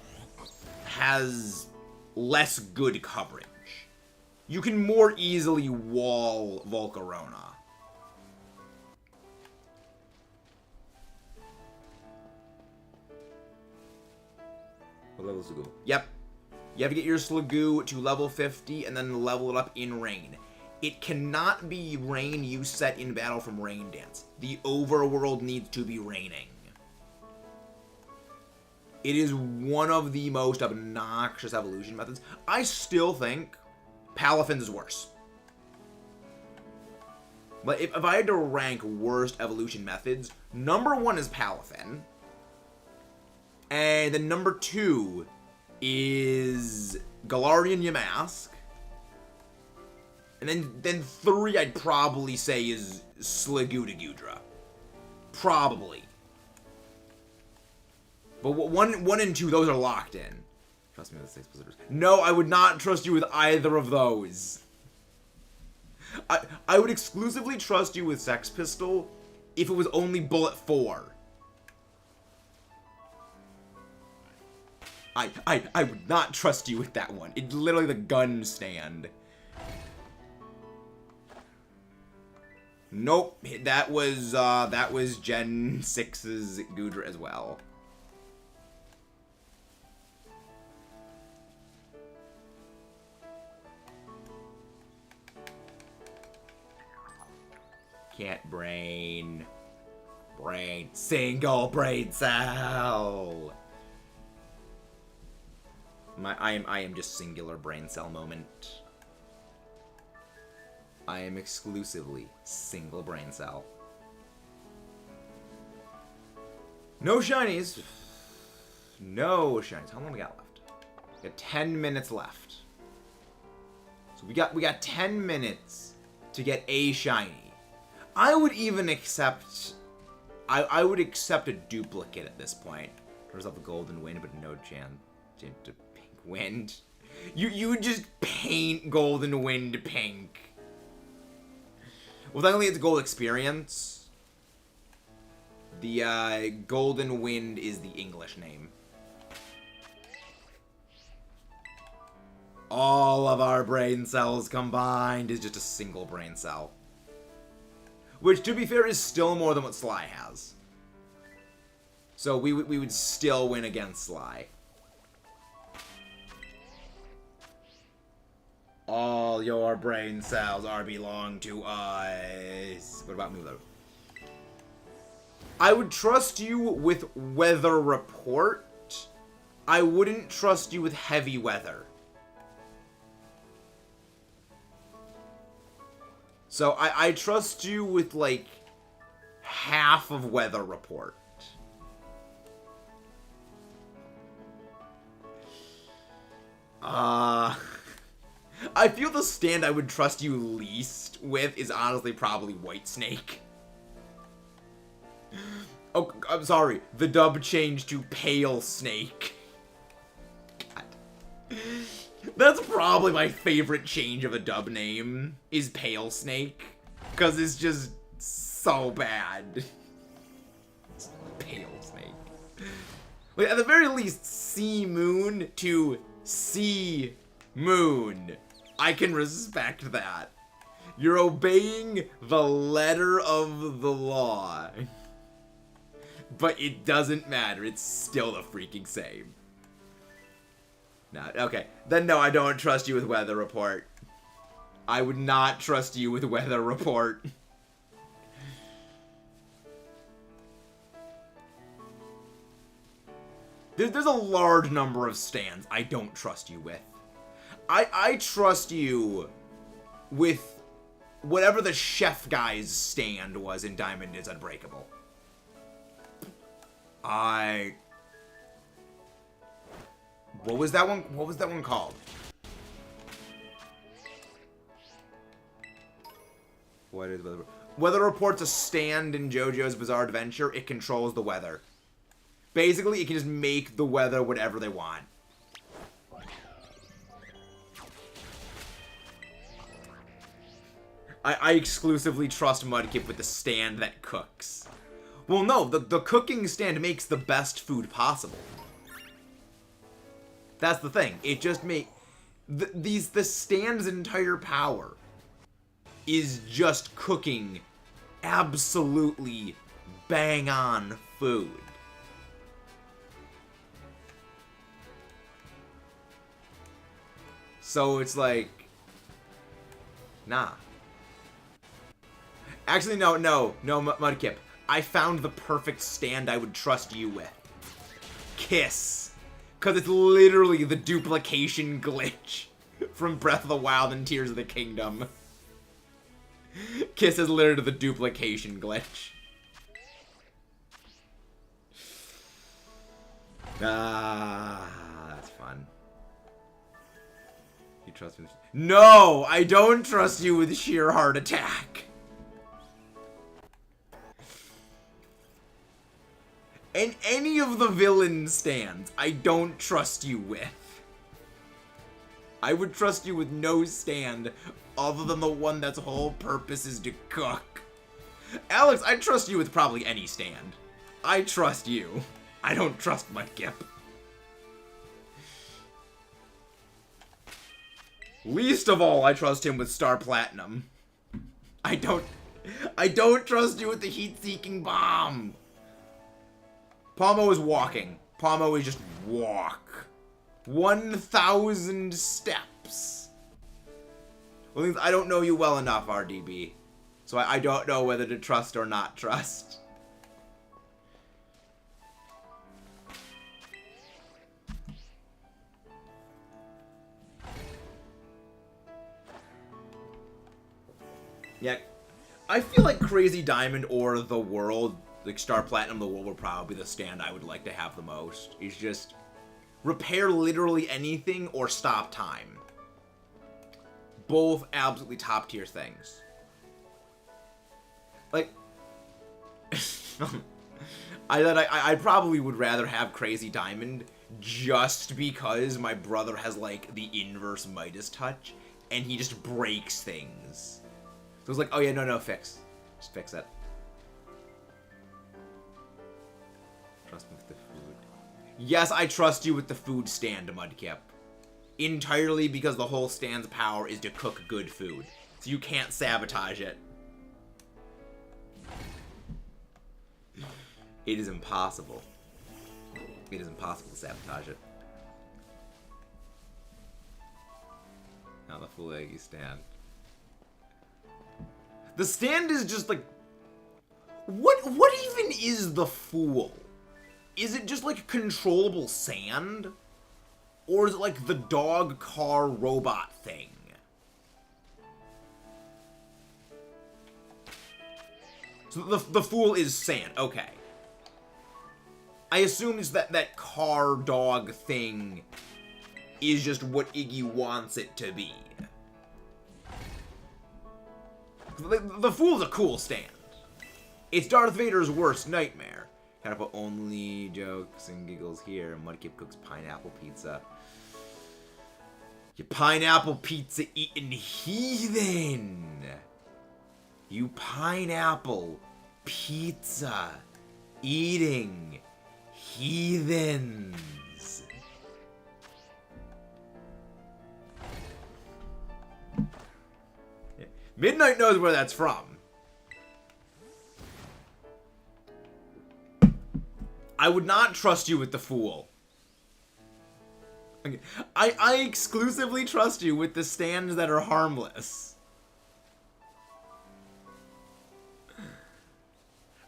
Speaker 1: has less good coverage. You can more easily wall Volcarona. What level is Slugoo? Yep. You have to get your Slugoo to level 50 and then level it up in Rain. It cannot be Rain you set in battle from Rain Dance. The overworld needs to be raining. It is one of the most obnoxious evolution methods. I still think Palafin's is worse. But if I had to rank worst evolution methods, number 1 is Palafin. And then number 2 is Galarian Yamask. And then 3 I'd probably say is Sliggoo to Gudra. Probably. But 1 and 2, those are locked in. Trust me with 6 Blizzarders. No, I would not trust you with either of those. I would exclusively trust you with Sex Pistol if it was only Bullet 4. I would not trust you with that one. It's literally the gun stand. Nope, that was Gen 6's Gudra as well. Can't brain. Single brain cell. I am just singular brain cell moment. I am exclusively single brain cell. No shinies. No shinies. How long we got left? We got 10 minutes left. So we got 10 minutes to get a shiny. I would even accept I would accept a duplicate at this point. Turns out the Golden Wind, but no chance to Pink Wind. You would just paint Golden Wind pink. Well, thankfully it's Gold Experience. The Golden Wind is the English name. All of our brain cells combined is just a single brain cell. Which, to be fair, is still more than what Sly has. So we would still win against Sly. All your brain cells belong to us. What about me, though? I would trust you with weather report. I wouldn't trust you with heavy weather. So I trust you with, like, half of weather report. I feel the stand I would trust you least with is honestly probably Whitesnake. Oh, I'm sorry. The dub changed to Pale Snake. God. That's probably my favorite change of a dub name, is Pale Snake. Because it's just so bad. Pale Snake. Like, at the very least, Sea Moon to Sea Moon. I can respect that. You're obeying the letter of the law. But it doesn't matter. It's still the freaking same. No, okay. Then no, I don't trust you with weather report. I would not trust you with weather report. There's a large number of stands I don't trust you with. I trust you with whatever the chef guy's stand was in Diamond is Unbreakable. What was that one? What was that one called? What is weather? Weather report's a stand in JoJo's Bizarre Adventure. It controls the weather. Basically, it can just make the weather whatever they want. I exclusively trust Mudkip with the stand that cooks. Well, no, the cooking stand makes the best food possible. That's the thing. It just makes... The stand's entire power is just cooking absolutely bang-on food. So it's like... Nah. Actually, no, Mudkip. I found the perfect stand I would trust you with. Kiss. Because it's literally the duplication glitch from Breath of the Wild and Tears of the Kingdom. Kiss is literally the duplication glitch. That's fun. You trust me? No, I don't trust you with sheer heart attack. And any of the villain stands, I don't trust you with. I would trust you with no stand other than the one that's whole purpose is to cook. Alex, I trust you with probably any stand. I trust you. I don't trust Mudkip. Least of all, I trust him with Star Platinum. I don't trust you with the heat-seeking bomb. Palmo is walking. Palmo is just walk. 1,000 steps. Well, I don't know you well enough, RDB. So I don't know whether to trust or not trust. Yeah, I feel like Crazy Diamond or The World, like Star Platinum The World, would probably be the stand I would like to have the most. Is just repair literally anything or stop time. Both absolutely top tier things. Like, I probably would rather have Crazy Diamond just because my brother has like the inverse Midas touch and he just breaks things. So it's like, oh yeah, no, fix. Just fix it. Trust me with the food. Yes, I trust you with the food stand, Mudkip. Entirely because the whole stand's power is to cook good food. So you can't sabotage it. It is impossible. It is impossible to sabotage it. Now the Fool Eggy stand. The stand is just like... What even is the Fool? Is it just like controllable sand? Or is it like the dog car robot thing? So the Fool is sand. Okay. I assume it's that car dog thing is just what Iggy wants it to be. The Fool's a cool stand. It's Darth Vader's worst nightmare. Kind of put only jokes and giggles here. Mudkip cooks pineapple pizza. You pineapple pizza eating heathen. You pineapple pizza eating heathens. Yeah. Midnight knows where that's from. I would not trust you with the Fool. Okay. I exclusively trust you with the stands that are harmless.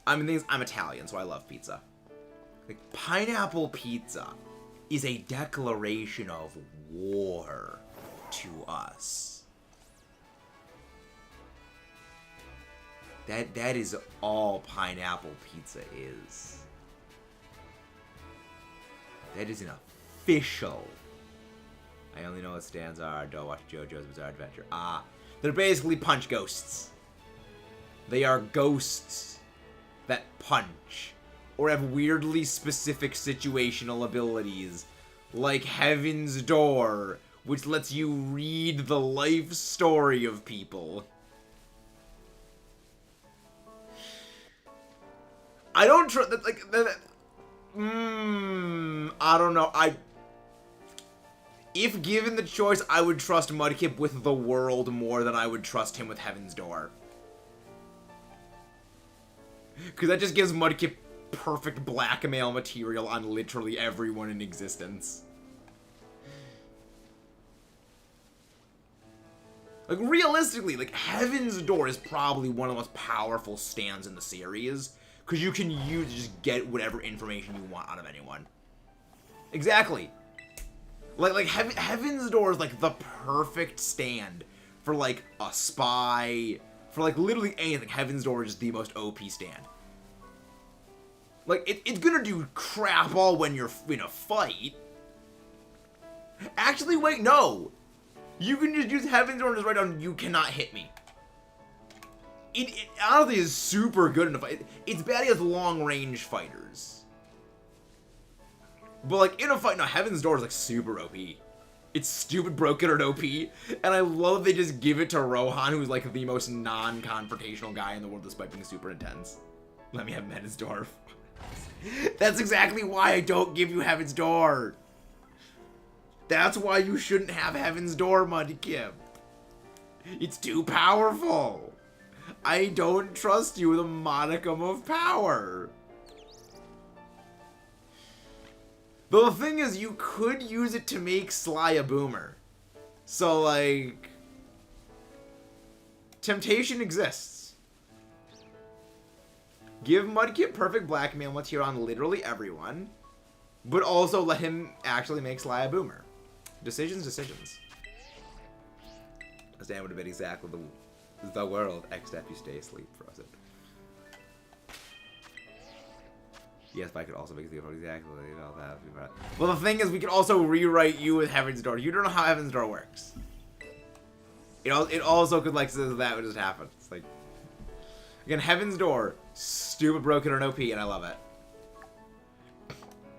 Speaker 1: I mean, I'm Italian, so I love pizza. Like, pineapple pizza is a declaration of war to us. That is all pineapple pizza is. That is an official. I only know what stands are. Don't watch JoJo's Bizarre Adventure. Ah, they're basically punch ghosts. They are ghosts that punch or have weirdly specific situational abilities, like Heaven's Door, which lets you read the life story of people. I don't trust that. Like that. I don't know. If given the choice, I would trust Mudkip with the world more than I would trust him with Heaven's Door. Because that just gives Mudkip perfect blackmail material on literally everyone in existence. Like, realistically, like, Heaven's Door is probably one of the most powerful stands in the series. Because you can use just get whatever information you want out of anyone. Exactly. Like Heaven's Door is like the perfect stand for like a spy, for like literally anything. Heaven's Door is just the most OP stand. Like it's gonna do crap all when you're in a fight. Actually, wait, no. You can just use Heaven's Door and just write down, "You cannot hit me." It honestly is super good in a fight. It's bad against long-range fighters. But, like, in a fight, no, Heaven's Door is, like, super OP. It's stupid broken and OP. And I love they just give it to Rohan, who's, like, the most non-confrontational guy in the world, despite being super intense. Let me have Heaven's Door. That's exactly why I don't give you Heaven's Door. That's why you shouldn't have Heaven's Door, Mudkip. It's too powerful. I don't trust you with a modicum of power. But the thing is, you could use it to make Sly a boomer. So, like... temptation exists. Give Mudkip perfect blackmail material on literally everyone. But also let him actually make Sly a boomer. Decisions. Stan would have been exactly the world, except you stay asleep, frozen. Yes, but I could also make the exactly all that. Well, the thing is, we could also rewrite you with Heaven's Door. You don't know how Heaven's Door works. It also could, like, so that would just happen. It's like, again, Heaven's Door, stupid, broken, or OP, and I love it.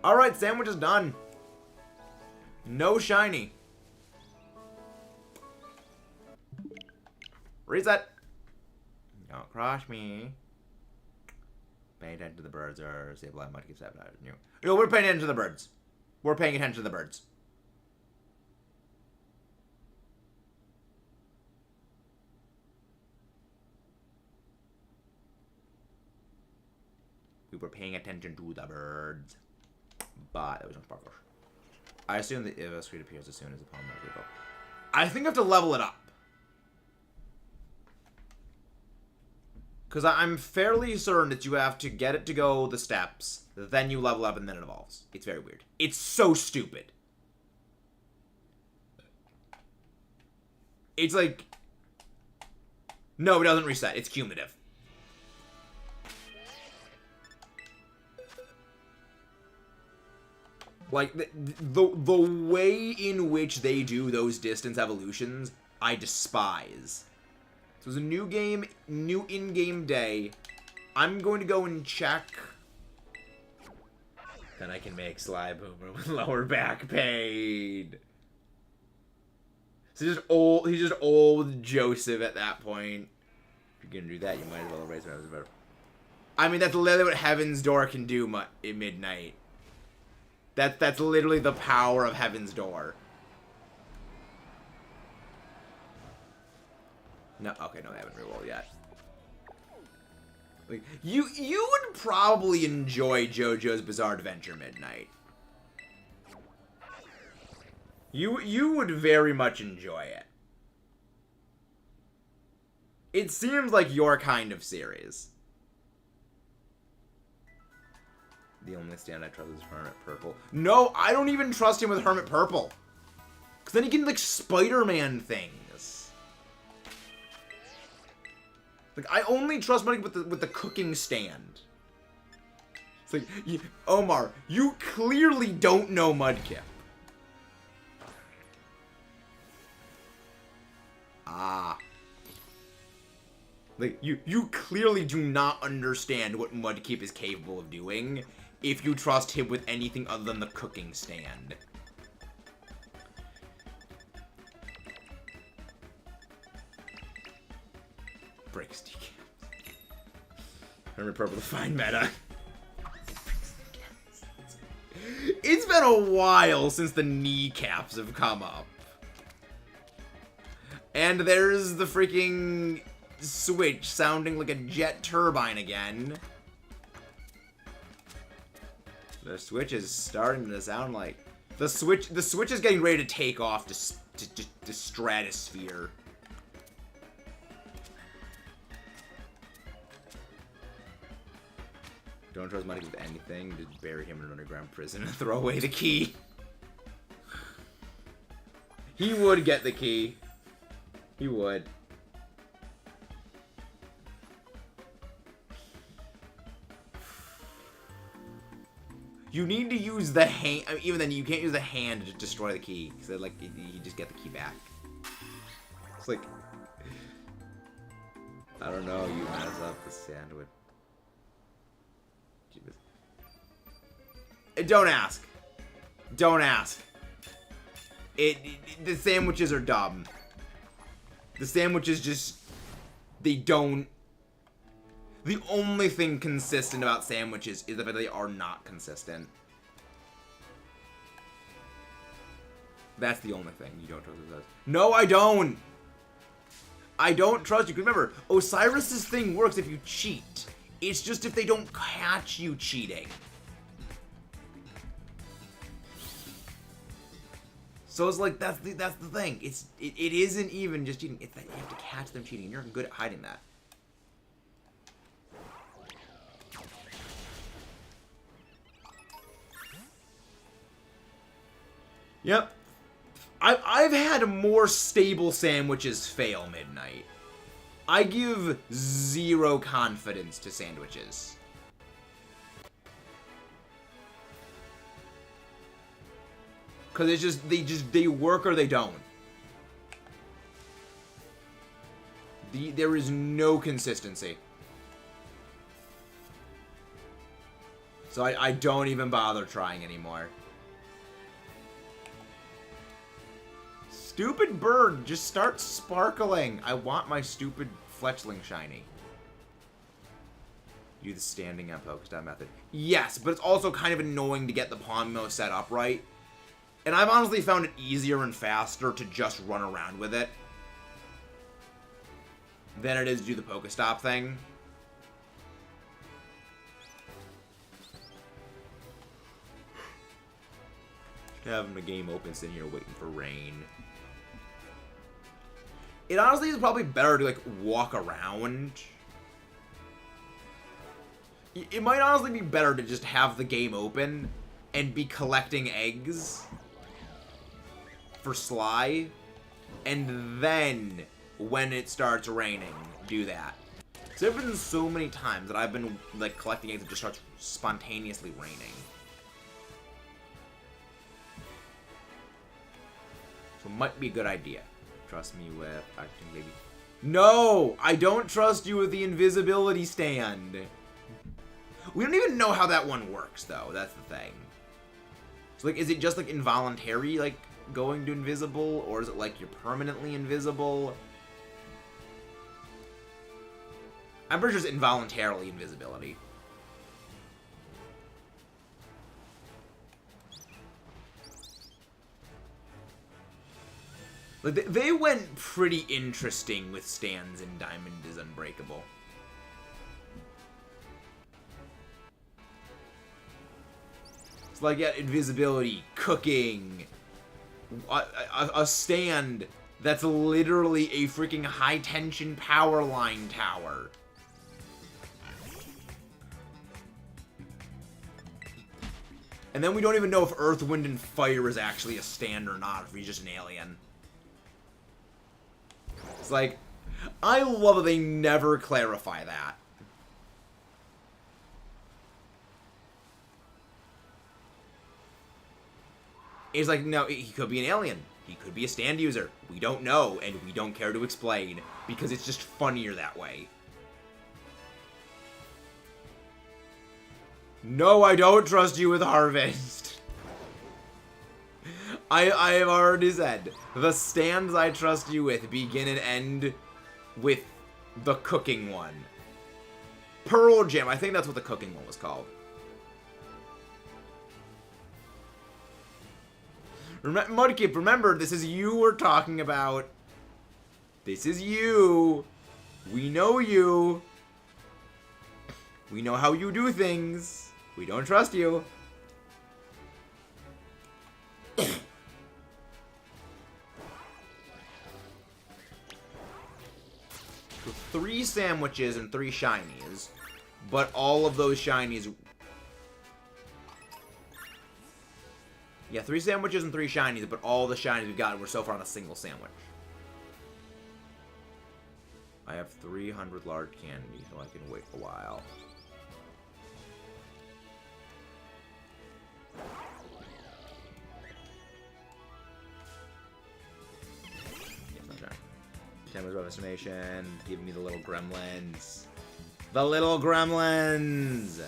Speaker 1: Alright, sandwich is done. No shiny. Reset. Don't crush me. Pay attention to the birds or save life might keep sabotaging you. No, we're paying attention to the birds. We're paying attention to the birds. We were paying attention to the birds. But that was on sparkle. I assume that if exclude appears as soon as the pawn moves people. I think I have to level it up. Because I'm fairly certain that you have to get it to go the steps, then you level up, and then it evolves. It's very weird. It's so stupid. It's like... No, it doesn't reset. It's cumulative. Like, the way in which they do those distance evolutions, I despise. So it's a new game, new in-game day. I'm going to go and check. Then I can make Sly Boomer with lower back pain. So he's just old Joseph at that point. If you're gonna do that, you might as well erase it. I mean, that's literally what Heaven's Door can do at midnight. That's literally the power of Heaven's Door. No, okay, no, they haven't rerolled yet. Like, you would probably enjoy JoJo's Bizarre Adventure Midnight. You would very much enjoy it. It seems like your kind of series. The only stand I trust is Hermit Purple. No, I don't even trust him with Hermit Purple. Because then he can, like, Spider-Man things. Like, I only trust Mudkip with the cooking stand. It's like, Omar, you clearly don't know Mudkip. Ah. Like, you clearly do not understand what Mudkip is capable of doing if you trust him with anything other than the cooking stand. Breaks decals. Hermit Purple to find meta. It's been a while since the kneecaps have come up. And there's the freaking switch sounding like a jet turbine again. The switch is starting to sound like... The switch is getting ready to take off to stratosphere. Don't trust money with anything. Just bury him in an underground prison and throw away the key. He would get the key. He would. You need to use the hand. I mean, even then, you can't use the hand to destroy the key. Because, like, you just get the key back. It's like... I don't know. You mess up the sandwich. Don't ask. Don't ask. The sandwiches are dumb. The sandwiches just... They don't... The only thing consistent about sandwiches is the fact that they are not consistent. That's the only thing you don't trust it does. No, I don't! I don't trust you. Remember, Osiris's thing works if you cheat. It's just if they don't catch you cheating. So it's like, that's the thing. It isn't even just cheating. It's that you have to catch them cheating, and you're good at hiding that. Yep. I've had more stable sandwiches fail midnight. I give 0 confidence to sandwiches. Because it's just, they work or they don't. There is no consistency. So I don't even bother trying anymore. Stupid bird, just start sparkling. I want my stupid fletchling shiny. Do the standing up Pokestop method. Yes, but it's also kind of annoying to get the pawn mo set up right. And I've honestly found it easier and faster to just run around with it than it is to do the Pokestop thing. Having the game open, sitting here waiting for rain. It honestly is probably better to, like, walk around. It might honestly be better to just have the game open and be collecting eggs for Sly, and then, when it starts raining, do that. There have been so many times that I've been, like, collecting eggs that just starts spontaneously raining. So it might be a good idea. Trust me with acting, baby. No! I don't trust you with the invisibility stand. We don't even know how that one works, though. That's the thing. So, like, is it just, like, involuntary, like, going to invisible? Or is it, like, you're permanently invisible? I'm pretty sure it's involuntarily invisibility. Like, they went pretty interesting with stands in Diamond is Unbreakable. It's like, yeah, invisibility, cooking, a stand that's literally a freaking high-tension power line tower. And then we don't even know if Earth, Wind, and Fire is actually a stand or not, if he's just an alien. It's like, I love that they never clarify that. It's like, no, he could be an alien. He could be a stand user. We don't know, and we don't care to explain, because it's just funnier that way. No, I don't trust you with Harvest. I have already said, the stands I trust you with begin and end with the cooking one. Pearl Jam, I think that's what the cooking one was called. Mudkip, remember, this is you we're talking about. This is you. We know you. We know how you do things. We don't trust you. So 3 sandwiches and 3 shinies. But all of those shinies... Yeah, 3 sandwiches and 3 shinies, but all the shinies we've gotten were so far on a single sandwich. I have 300 large candy, so I can wait a while. Yes, not trying. 10 was estimation. Give me the little gremlins. The little gremlins!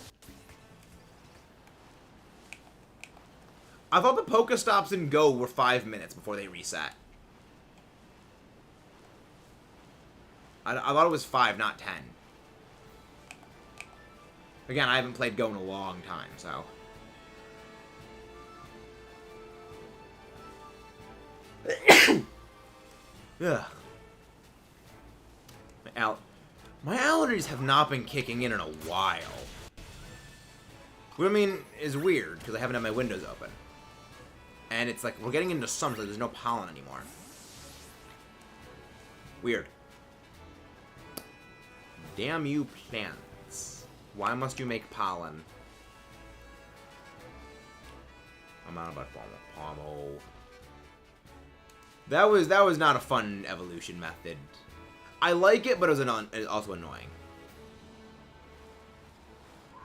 Speaker 1: I thought the Pokestops in Go were 5 minutes before they reset. I thought it was 5, not 10. Again, I haven't played Go in a long time, so... Ugh. My allergies have not been kicking in a while. What I mean is weird, because I haven't had my windows open. And it's like, we're getting into summer, so there's no pollen anymore. Weird. Damn you, plants. Why must you make pollen? I'm out about Pomo. That was not a fun evolution method. I like it, but it was also annoying.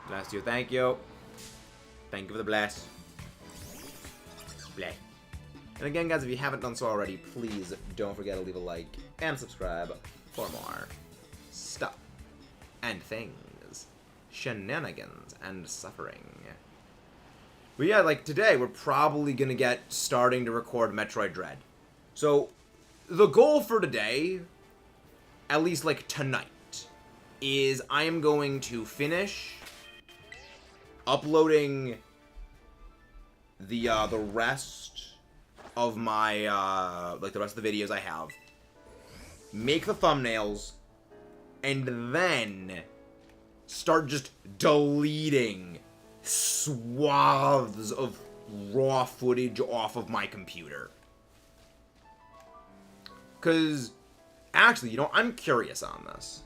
Speaker 1: Bless you, thank you. Thank you for the bless. Bleh. And again, guys, if you haven't done so already, please don't forget to leave a like and subscribe for more stuff and things, shenanigans and suffering. But yeah, like today, we're probably gonna get starting to record Metroid Dread. So the goal for today, at least like tonight, is I am going to finish uploading the rest of my like the rest of the videos I have, make the thumbnails, and then start just deleting swaths of raw footage off of my computer. Because, actually, you know, I'm curious on this.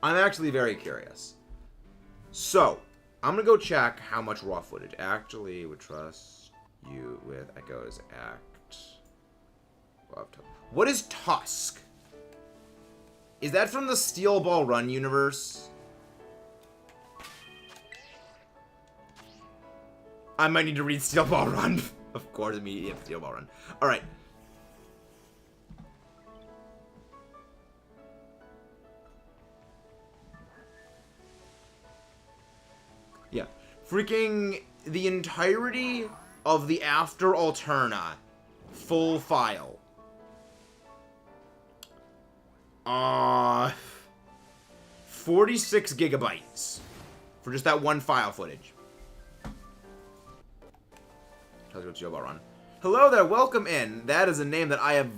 Speaker 1: I'm actually very curious. So, I'm going to go check how much raw footage. Actually, would trust you with Echo's act. What is Tusk? Is that from the Steel Ball Run universe? I might need to read Steel Ball Run. Of course, immediately Steel Ball Run. Alright. Yeah. Freaking the entirety of the After Alterna full file. 46 gigabytes for just that one file footage. Tells you what Steel Ball Run. Hello there, welcome in. That is a name that I have.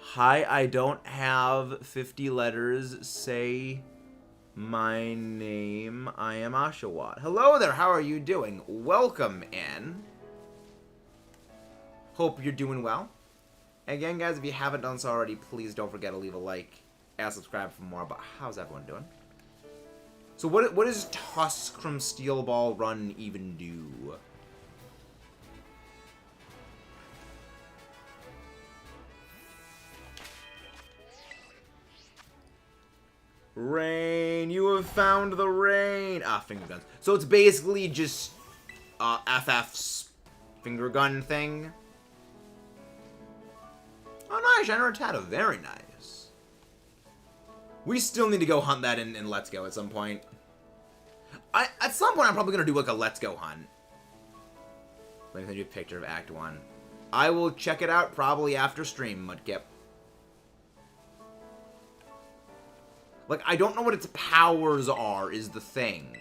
Speaker 1: Hi, I don't have 50 letters. Say my name. I am Ashawat. Hello there, how are you doing? Welcome in. Hope you're doing well. Again, guys, if you haven't done so already, please don't forget to leave a like and subscribe for more. But how's everyone doing? So what does Tusk from Steel Ball Run even do? Rain, you have found the rain. Ah, finger guns. So it's basically just FF's finger gun thing. Oh, nice. General Tattoo. Very nice. We still need to go hunt that in Let's Go at some point. At some point, I'm probably going to do, like, a Let's Go hunt. Let me send you a picture of Act 1. I will check it out probably after stream, Mudkip. Like, I don't know what its powers are, is the thing.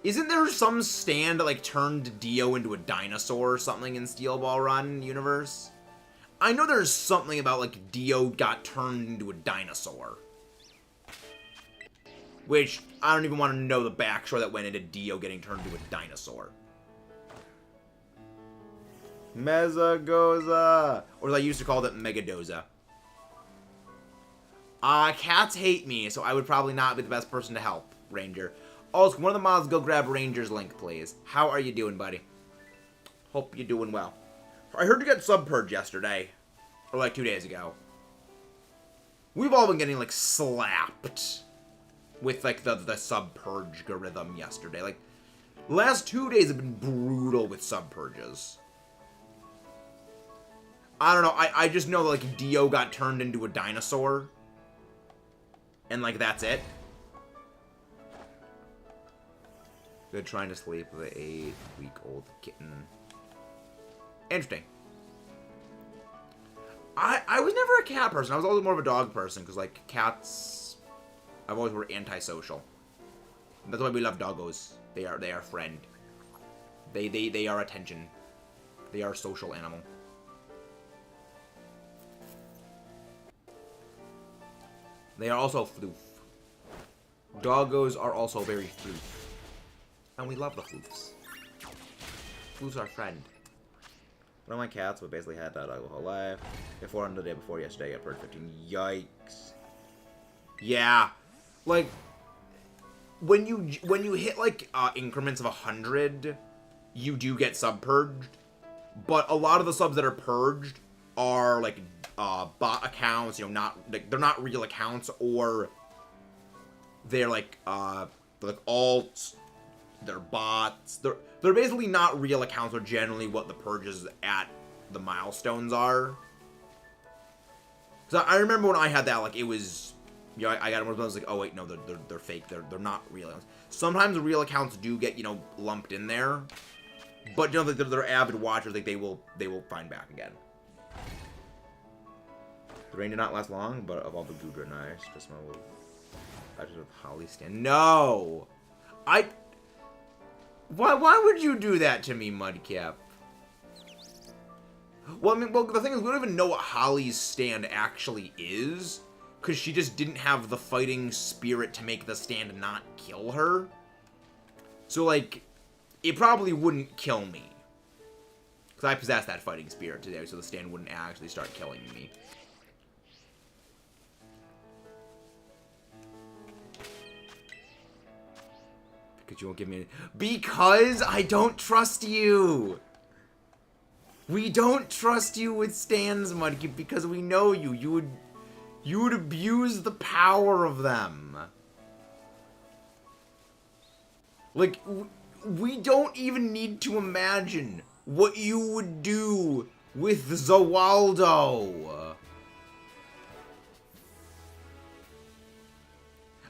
Speaker 1: Isn't there some stand that, like, turned Dio into a dinosaur or something in Steel Ball Run universe? I know there's something about, like, Dio got turned into a dinosaur. Which, I don't even want to know the backstory that went into Dio getting turned into a dinosaur. Mezagoza! Or as I used to call it, Megadoza. Cats hate me, so I would probably not be the best person to help, Ranger. Also, can one of the mods go grab Ranger's link, please? How are you doing, buddy? Hope you're doing well. I heard you got sub-purge yesterday. Or like 2 days ago. We've all been getting, like, slapped with, like, the sub-purge algorithm yesterday. Like, the last 2 days have been brutal with sub-purges. I don't know. I just know that, like, Dio got turned into a dinosaur. And, like, that's it. Good trying to sleep with an 8-week-old kitten. Interesting. I was never a cat person. I was always more of a dog person, because, like, cats, I've always were antisocial. That's why we love doggos. They are friend. They are attention. They are a social animal. They are also floof. Doggos are also very floof. And we love the floofs. Floof's our friend. One of my cats, but basically had that dog the whole life. Before on the day before yesterday, I got bird 15. Yikes. Yeah. Like, when you hit, like, increments of 100, you do get sub-purged. But a lot of the subs that are purged are, like, bot accounts, you know, not, like, they're not real accounts, or they're, like alts, they're bots, they're basically not real accounts, or generally what the purges at the milestones are. Because I remember when I had that, like, it was, you know, I got one of those, like, oh wait, no, they're fake, they're not real accounts. Sometimes real accounts do get, you know, lumped in there, but, you know, they're avid watchers, like, they will find back again. The rain did not last long, but of all the Goodra nice. Just smell with Holly stand. No! Why would you do that to me, Mudcap? Well, I mean, well, the thing is, we don't even know what Holly's stand actually is. because she just didn't have the fighting spirit to make the stand not kill her. So, like, it probably wouldn't kill me. Because I possess that fighting spirit today, so the stand wouldn't actually start killing me. Because you won't give me any... Because I don't trust you! We don't trust you with stands, Mudkip, because we know you. You would abuse the power of them. Like, we don't even need to imagine what you would do with Zawaldo.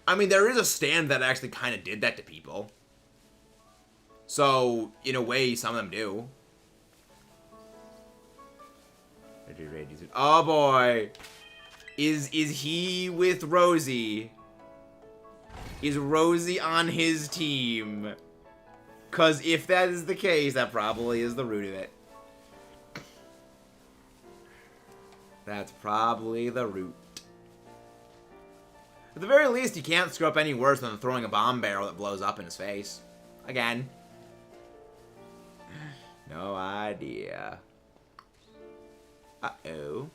Speaker 1: I mean, there is a stand that actually kind of did that to people. So, in a way, some of them do. Oh boy. Is he with Rosie? Is Rosie on his team? Because if that is the case, that probably is the root of it. That's probably the root. At the very least, he can't screw up any worse than throwing a bomb barrel that blows up in his face. Again. No idea. Uh-oh.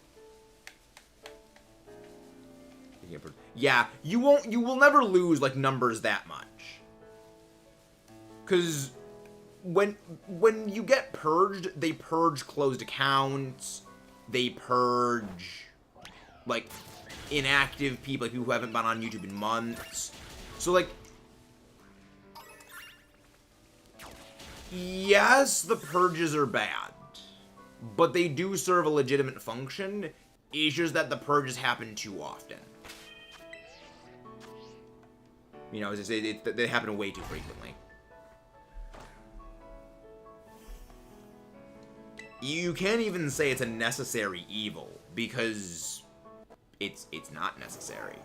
Speaker 1: Yeah, you will never lose, like, numbers that much. Because when you get purged, they purge closed accounts, they purge, like, inactive people, like people who haven't been on YouTube in months. So, like, yes, the purges are bad, but they do serve a legitimate function. It's just that the purges happen too often. You know, they happen way too frequently. You can't even say it's a necessary evil, because it's not necessary.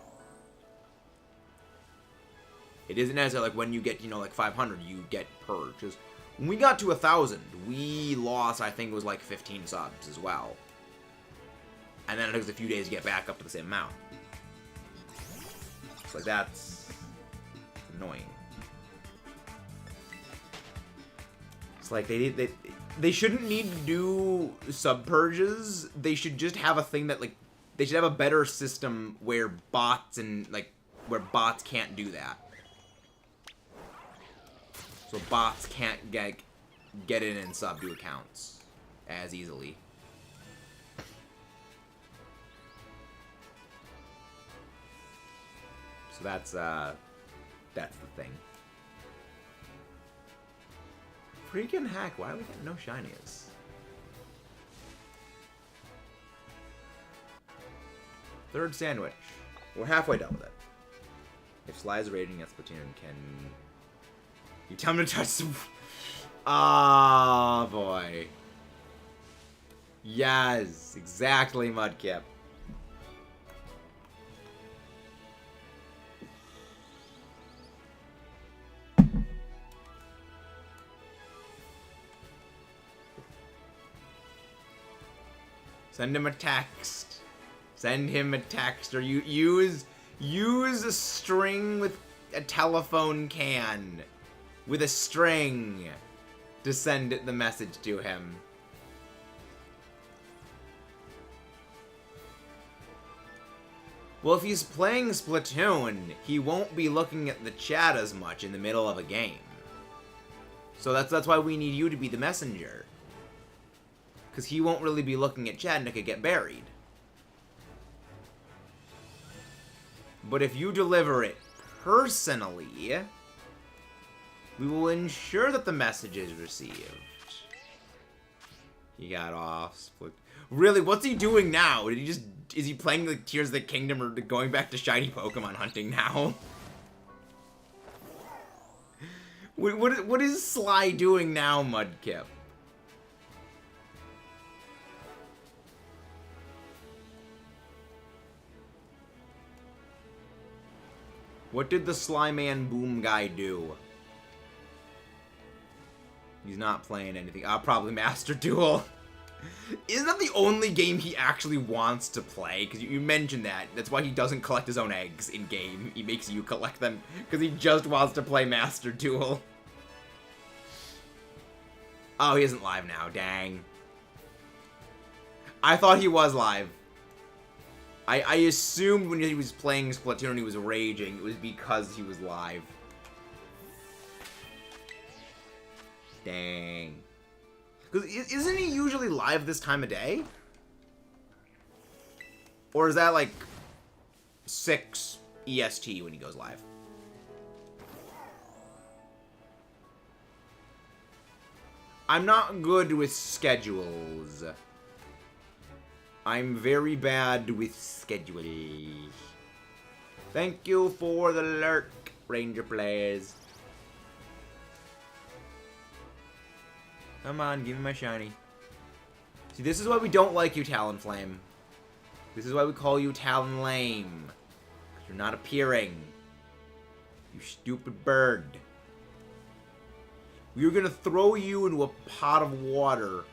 Speaker 1: It isn't necessary, like, when you get, you know, like, 500, you get purged. 'Cause when we got to 1,000, we lost, I think it was, like, 15 subs as well. And then it took us a few days to get back up to the same amount. So, like, that's annoying. It's like they shouldn't need to do sub purges. They should just have a thing that, like, they should have a better system where bots and, like, where bots can't do that. So bots can't get in and sub to accounts as easily. So that's the thing. Freaking heck, why are we getting no shinies? Third sandwich. We're halfway done with it. If Sly's rating at Splatoon, can you tell him to touch some... Ah, boy. Yes, exactly, Mudkip. Send him a text. Send him a text, or you use a string with a telephone can, with a string, to send the message to him. Well, if he's playing Splatoon, he won't be looking at the chat as much in the middle of a game. So that's why we need you to be the messenger. Because he won't really be looking at chat and it could get buried. But if you deliver it personally, we will ensure that the message is received. He got off. Split. Really, what's he doing now? Is he playing the Tears of the Kingdom or going back to shiny Pokemon hunting now? What is Sly doing now, Mudkip? What did the Slyman Boom guy do? He's not playing anything. Probably Master Duel. Isn't that the only game he actually wants to play? Because you mentioned that. That's why he doesn't collect his own eggs in-game. He makes you collect them because he just wants to play Master Duel. Oh, he isn't live now. Dang. I thought he was live. I assumed when he was playing Splatoon and he was raging, it was because he was live. Dang. Because isn't he usually live this time of day? Or is that like 6 EST when he goes live? I'm not good with schedules. I'm very bad with schedules. Thank you for the lurk, Ranger players. Come on, give me my shiny. See, this is why we don't like you, Talonflame. This is why we call you Talonlame. Because you're not appearing. You stupid bird. We are going to throw you into a pot of water.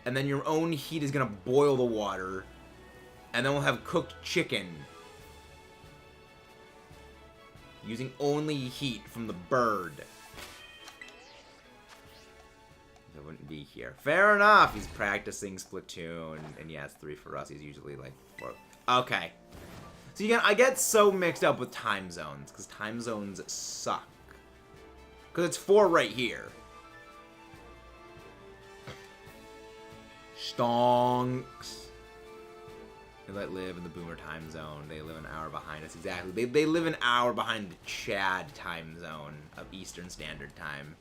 Speaker 1: And then your own heat is going to boil the water. And then we'll have cooked chicken. Using only heat from the bird. That wouldn't be here. Fair enough. He's practicing Splatoon. And yeah, it's 3 for us. He's usually like 4. Okay. So again, I get so mixed up with time zones. Because time zones suck. Because it's 4 right here. Stonks. They live in the Boomer time zone. They live an hour behind us. Exactly. They live an hour behind the Chad time zone of Eastern Standard Time.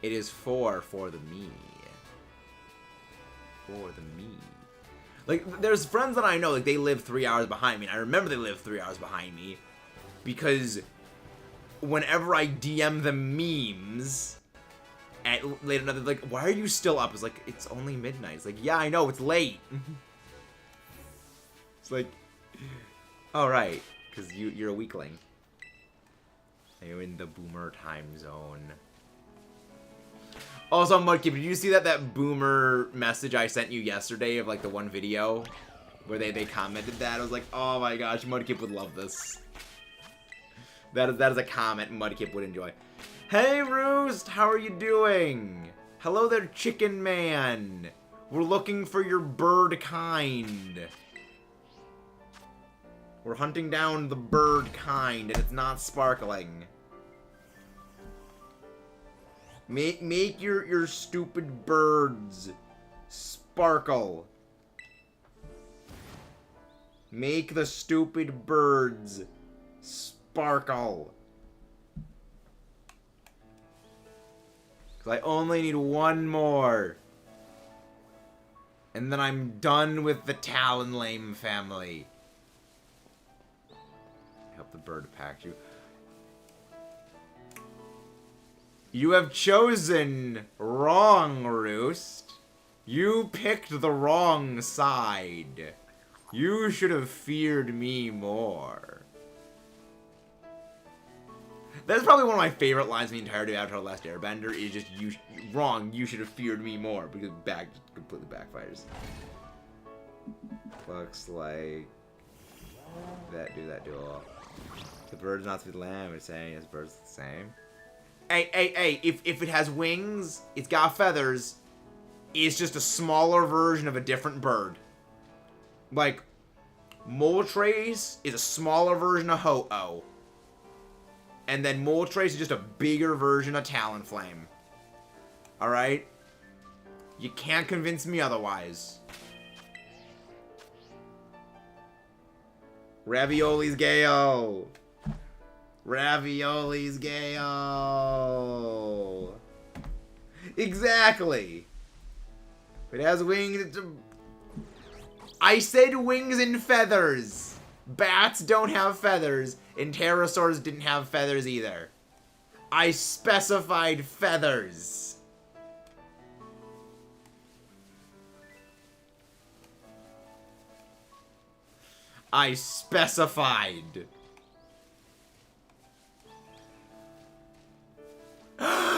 Speaker 1: It is 4 for the me. For the me. Like, there's friends that I know, like, they live 3 hours behind me. And I remember they live 3 hours behind me. Because whenever I DM them memes at late at night, they're like, why are you still up? It's like, it's only midnight. It's like, yeah, I know, it's late. It's like, all right, because you're a weakling. And you're in the Boomer time zone. Also, Mudkip, did you see that Boomer message I sent you yesterday of like the one video where they commented that? I was like, oh my gosh, Mudkip would love this. That is a comment Mudkip would enjoy. Hey, Roost, how are you doing? Hello there, Chicken Man. We're looking for your bird kind. We're hunting down the bird kind, and it's not sparkling. Make your stupid birds sparkle. Make the stupid birds sparkle. Because I only need one more. And then I'm done with the Talonlame family. I hope the bird packed you. You have chosen wrong, Roost. You picked the wrong side. You should have feared me more. That's probably one of my favorite lines in the entirety of Avatar: The Last Airbender, is just, wrong, you should have feared me more, because back just completely backfires. Looks like that duel. The bird's not to the lamb, it's saying his bird's the same. Hey, if it has wings, it's got feathers, it's just a smaller version of a different bird. Like, Moltres is a smaller version of Ho-Oh. And then Moltres is just a bigger version of Talonflame. Alright? You can't convince me otherwise. Ravioli's Gale! Ravioli's Gale! Exactly! If it has wings, it's a... I said wings and feathers! Bats don't have feathers, and pterosaurs didn't have feathers either. I specified feathers. I specified.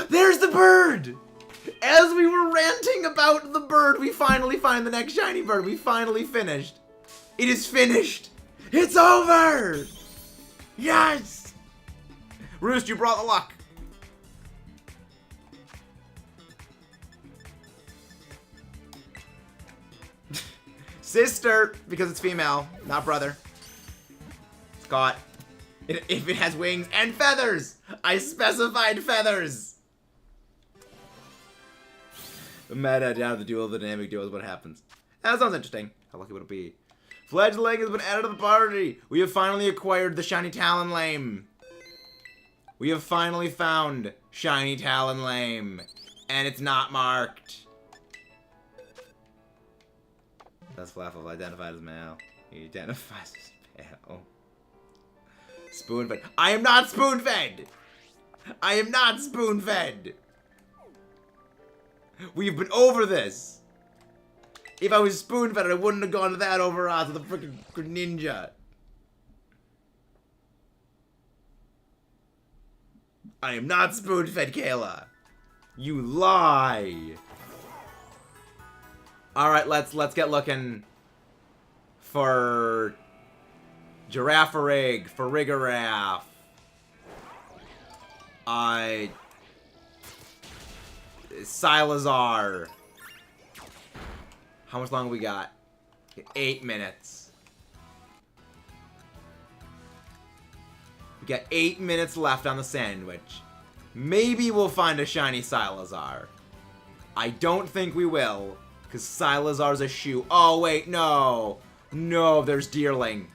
Speaker 1: There's the bird! As we were ranting about the bird, we finally find the next shiny bird. We finally finished. It is finished. It's over. Yes. Roost, you brought the luck. Sister, because it's female, not brother. Scott. If it has wings and feathers. I specified feathers. The meta down to the duel, the dynamic duel is what happens. That sounds interesting. How lucky would it be? Fledgling has been added to the party. We have finally acquired the shiny Talonlame. We have finally found shiny Talonlame. And it's not marked. That's Flaffle identified as male. He identifies as male. Spoon-fed. I am not spoon-fed! I am not spoon-fed! We've been over this. If I was spoon-fed, I wouldn't have gone to that over odds with a freaking ninja. I am not spoon-fed, Kayla. You lie. All right, let's get looking for Giraffarig, for Rigaraff. Silazar. How much longer we got? 8 minutes. We got 8 minutes left on the sandwich. Maybe we'll find a shiny Silazar. I don't think we will, because Silazar's a shoe. Oh, wait, no. No, there's Deerling.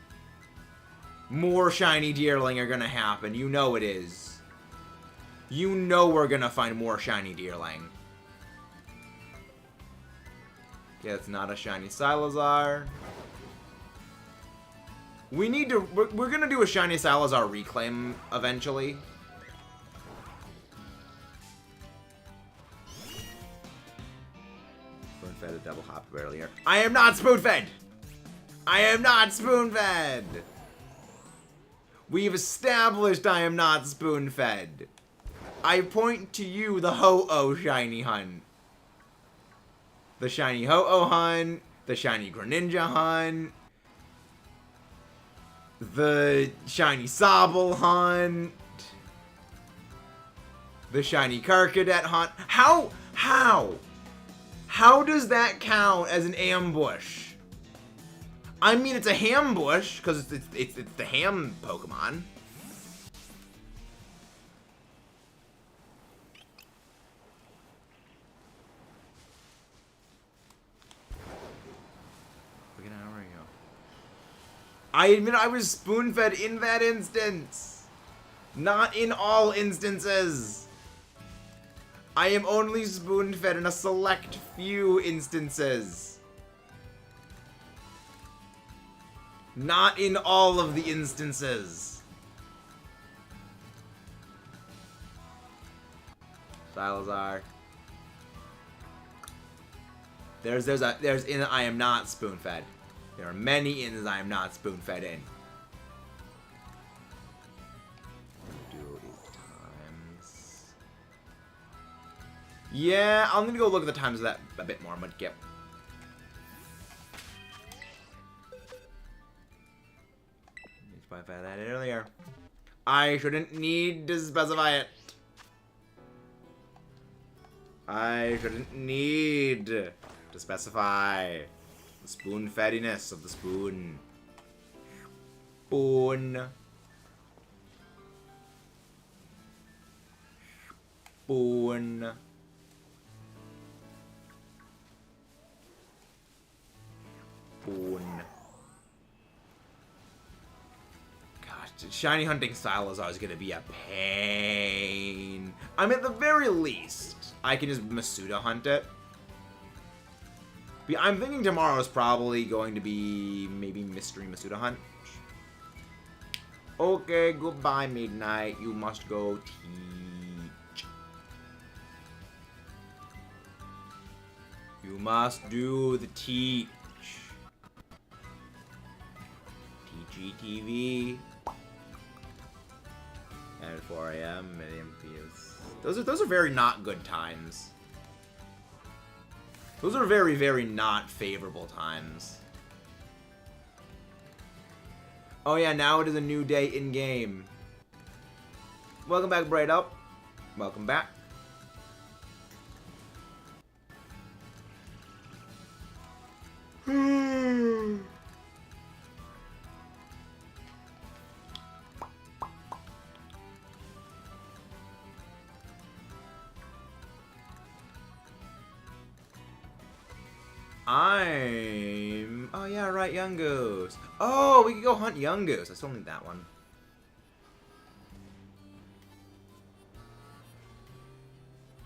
Speaker 1: More shiny Deerling are gonna happen. You know it is. You know we're gonna find more shiny Deerling. Yeah, it's not a shiny Silazar. We need to... We're gonna do a shiny Silazar reclaim eventually. Spoon-fed a double hop earlier. I am not spoon-fed! I am not spoon-fed! We've established I am not spoon-fed. I point to you, the Ho-Oh shiny hunt. The shiny Ho-Oh hunt, the shiny Greninja hunt, the shiny Sobble hunt, the shiny Karkadet hunt. How does that count as an ambush? I mean, it's a hambush, because it's the ham Pokemon. I admit I was spoon-fed in that instance. Not in all instances. I am only spoon-fed in a select few instances. Not in all of the instances. Silazar. There's in I am not spoon-fed. There are many inns I am not spoon-fed in. Duel is times. Yeah, I'm gonna go look at the times of that a bit more, but yep. Specify that earlier. I shouldn't need to specify it. I shouldn't need to specify the spoon-feddiness of the spoon. Spoon. Spoon. Spoon. Gosh, shiny hunting Silazar is gonna be a pain. I mean, at the very least, I can just Masuda hunt it. I'm thinking tomorrow's probably going to be maybe Mystery Masuda Hunt. Okay, goodbye, Midnight. You must go teach. You must do the teach. TGTV. And at 4 a.m. Those are very not good times. Those are very, very not favorable times. Oh yeah, now it is a new day in-game. Welcome back, Bright Up. Welcome back. Oh yeah, right, Young Goose. Oh, we could go hunt Young Goose. I still need that one.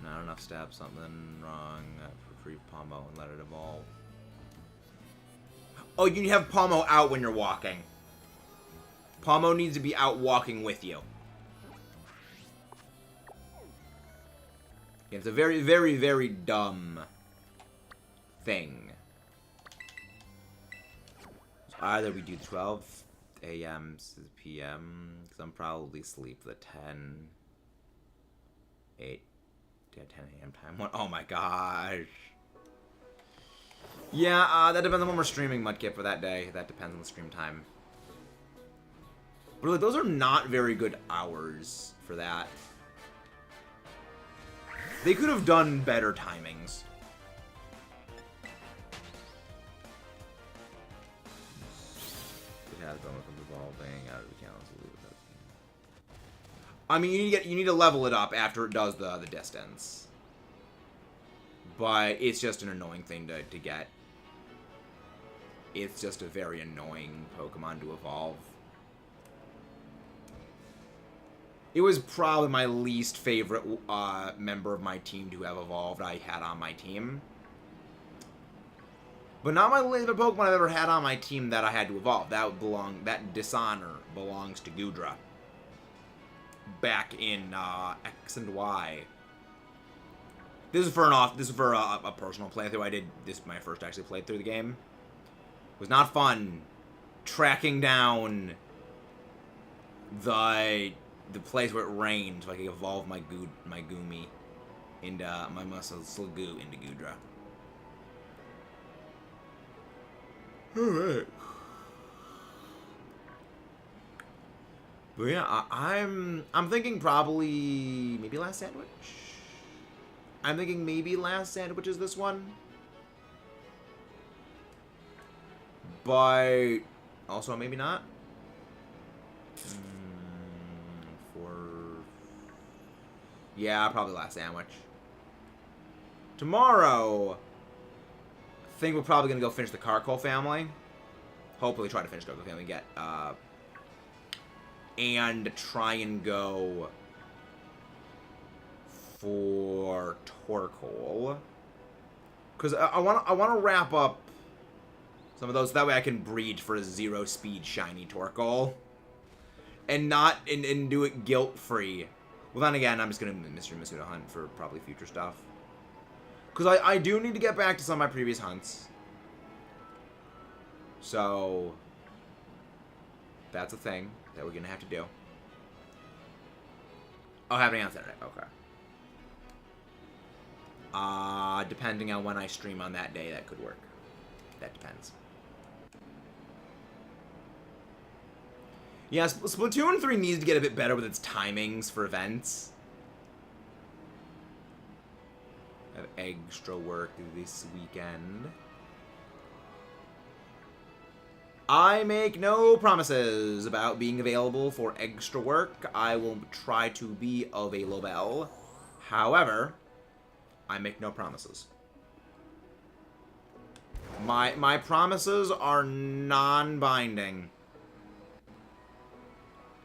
Speaker 1: Not enough steps, something wrong. For free Pomo and let it evolve. Oh, you have Pomo out when you're walking. Pomo needs to be out walking with you. Yeah, it's a very, very, very dumb thing. So either we do 12 a.m. to p.m. because I'm probably asleep the 10 a.m. time. Oh my gosh. Yeah, that depends on when we're streaming, Mudkip, for that day. That depends on the stream time. But like, those are not very good hours for that. They could have done better timings. It has been evolving out of the council. I mean, you need to level it up after it does the distance. But it's just an annoying thing to get. It's just a very annoying Pokemon to evolve. It was probably my least favorite member of my team to have evolved I had on my team. But not my favorite Pokemon I've ever had on my team that I had to evolve. That Dishonor belongs to Goodra. Back in X and Y. This is for a personal playthrough. I did this my first actually playthrough the game. It was not fun tracking down the place where it rained so I could evolve my Goomy into my Muscle-Slugoo into Goodra. Alright. But yeah, I'm thinking probably maybe Last Sandwich. I'm thinking maybe Last Sandwich is this one. But also maybe not. Yeah, probably Last Sandwich. Tomorrow, I think we're probably gonna go finish the Carcoal family. Hopefully, try to finish the Carcoal family. And try and go for Torkoal. Because I want to wrap up some of those. That way I can breed for a 0-speed shiny Torkoal. And and do it guilt-free. Well, then again, I'm just going to Mystery Masuda hunt for probably future stuff. Because I do need to get back to some of my previous hunts. So, that's a thing that we're going to have to do. Oh, happening on Saturday. Okay. Depending on when I stream on that day, that could work. That depends. Yeah, Splatoon 3 needs to get a bit better with its timings for events. I have extra work this weekend. I make no promises about being available for extra work. I will try to be available. However, I make no promises. My promises are non-binding.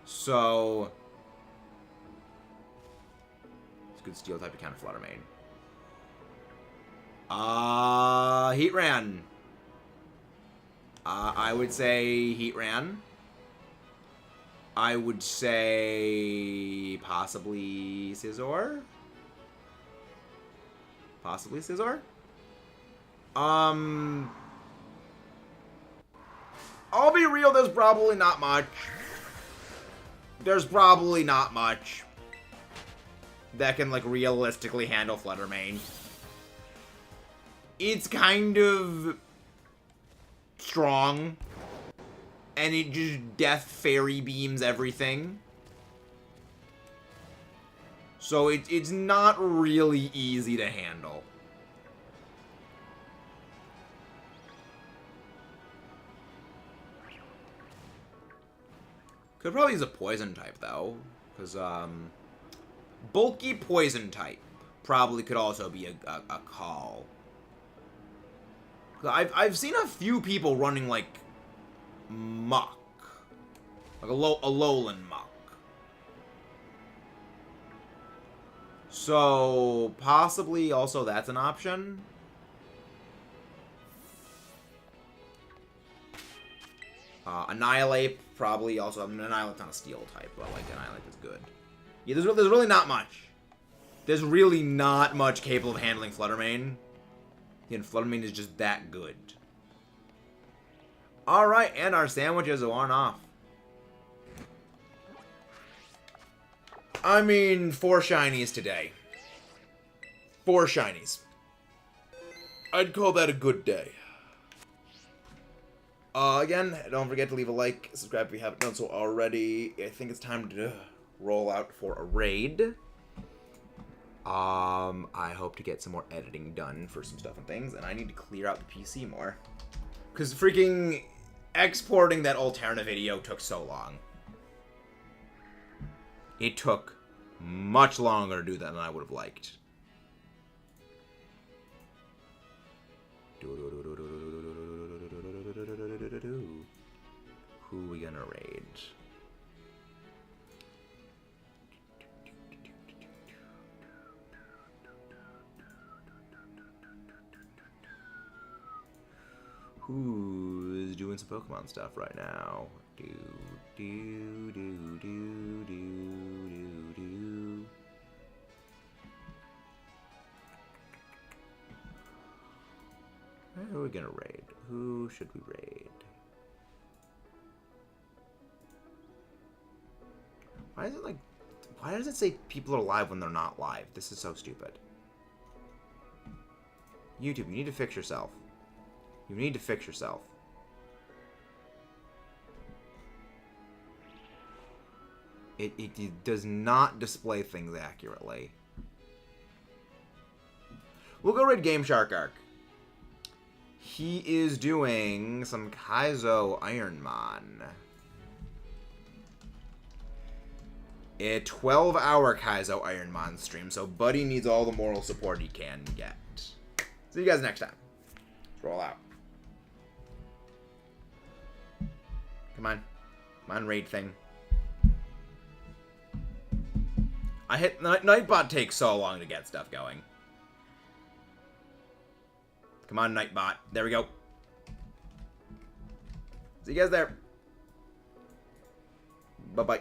Speaker 1: So, it's a good steel type to counter Flutter Mane. Heatran. I would say Heatran. I would say possibly Scizor. Possibly Scizor. I'll be real, there's probably not much. There's probably not much that can, like, realistically handle Flutter Mane. It's kind of strong. And it just death fairy beams everything. So it's not really easy to handle. Could probably use a poison type, though. Because, bulky poison type probably could also be a call. I've seen a few people running, like, muck. Like a lowland muck. So, possibly also that's an option. Annihilate, probably also. I mean, Annihilate's not a steel type, but, like, Annihilate is good. Yeah, there's really not much. There's really not much capable of handling Fluttermane. And Fluttermane is just that good. Alright, and our sandwiches are worn off. I mean, 4 shinies today. 4 shinies. I'd call that a good day. Again, don't forget to leave a like, subscribe if you haven't done so already. I think it's time to roll out for a raid. I hope to get some more editing done for some stuff and things, and I need to clear out the PC more. Because freaking exporting that Alterna video took so long. It took much longer to do that than I would have liked. Who we gonna raid? Who's doing some Pokemon stuff right now? Who are we gonna raid? Who should we raid? Why is it like... Why does it say people are live when they're not live? This is so stupid. YouTube, you need to fix yourself. You need to fix yourself. It does not display things accurately. We'll go raid Game Shark Arc. He is doing some Kaizo Ironmon. A 12-hour Kaizo Ironmon stream, so Buddy needs all the moral support he can get. See you guys next time. Let's roll out. Come on. Come on, raid thing. I hit... Nightbot takes so long to get stuff going. Come on, Nightbot. There we go. See you guys there. Bye-bye.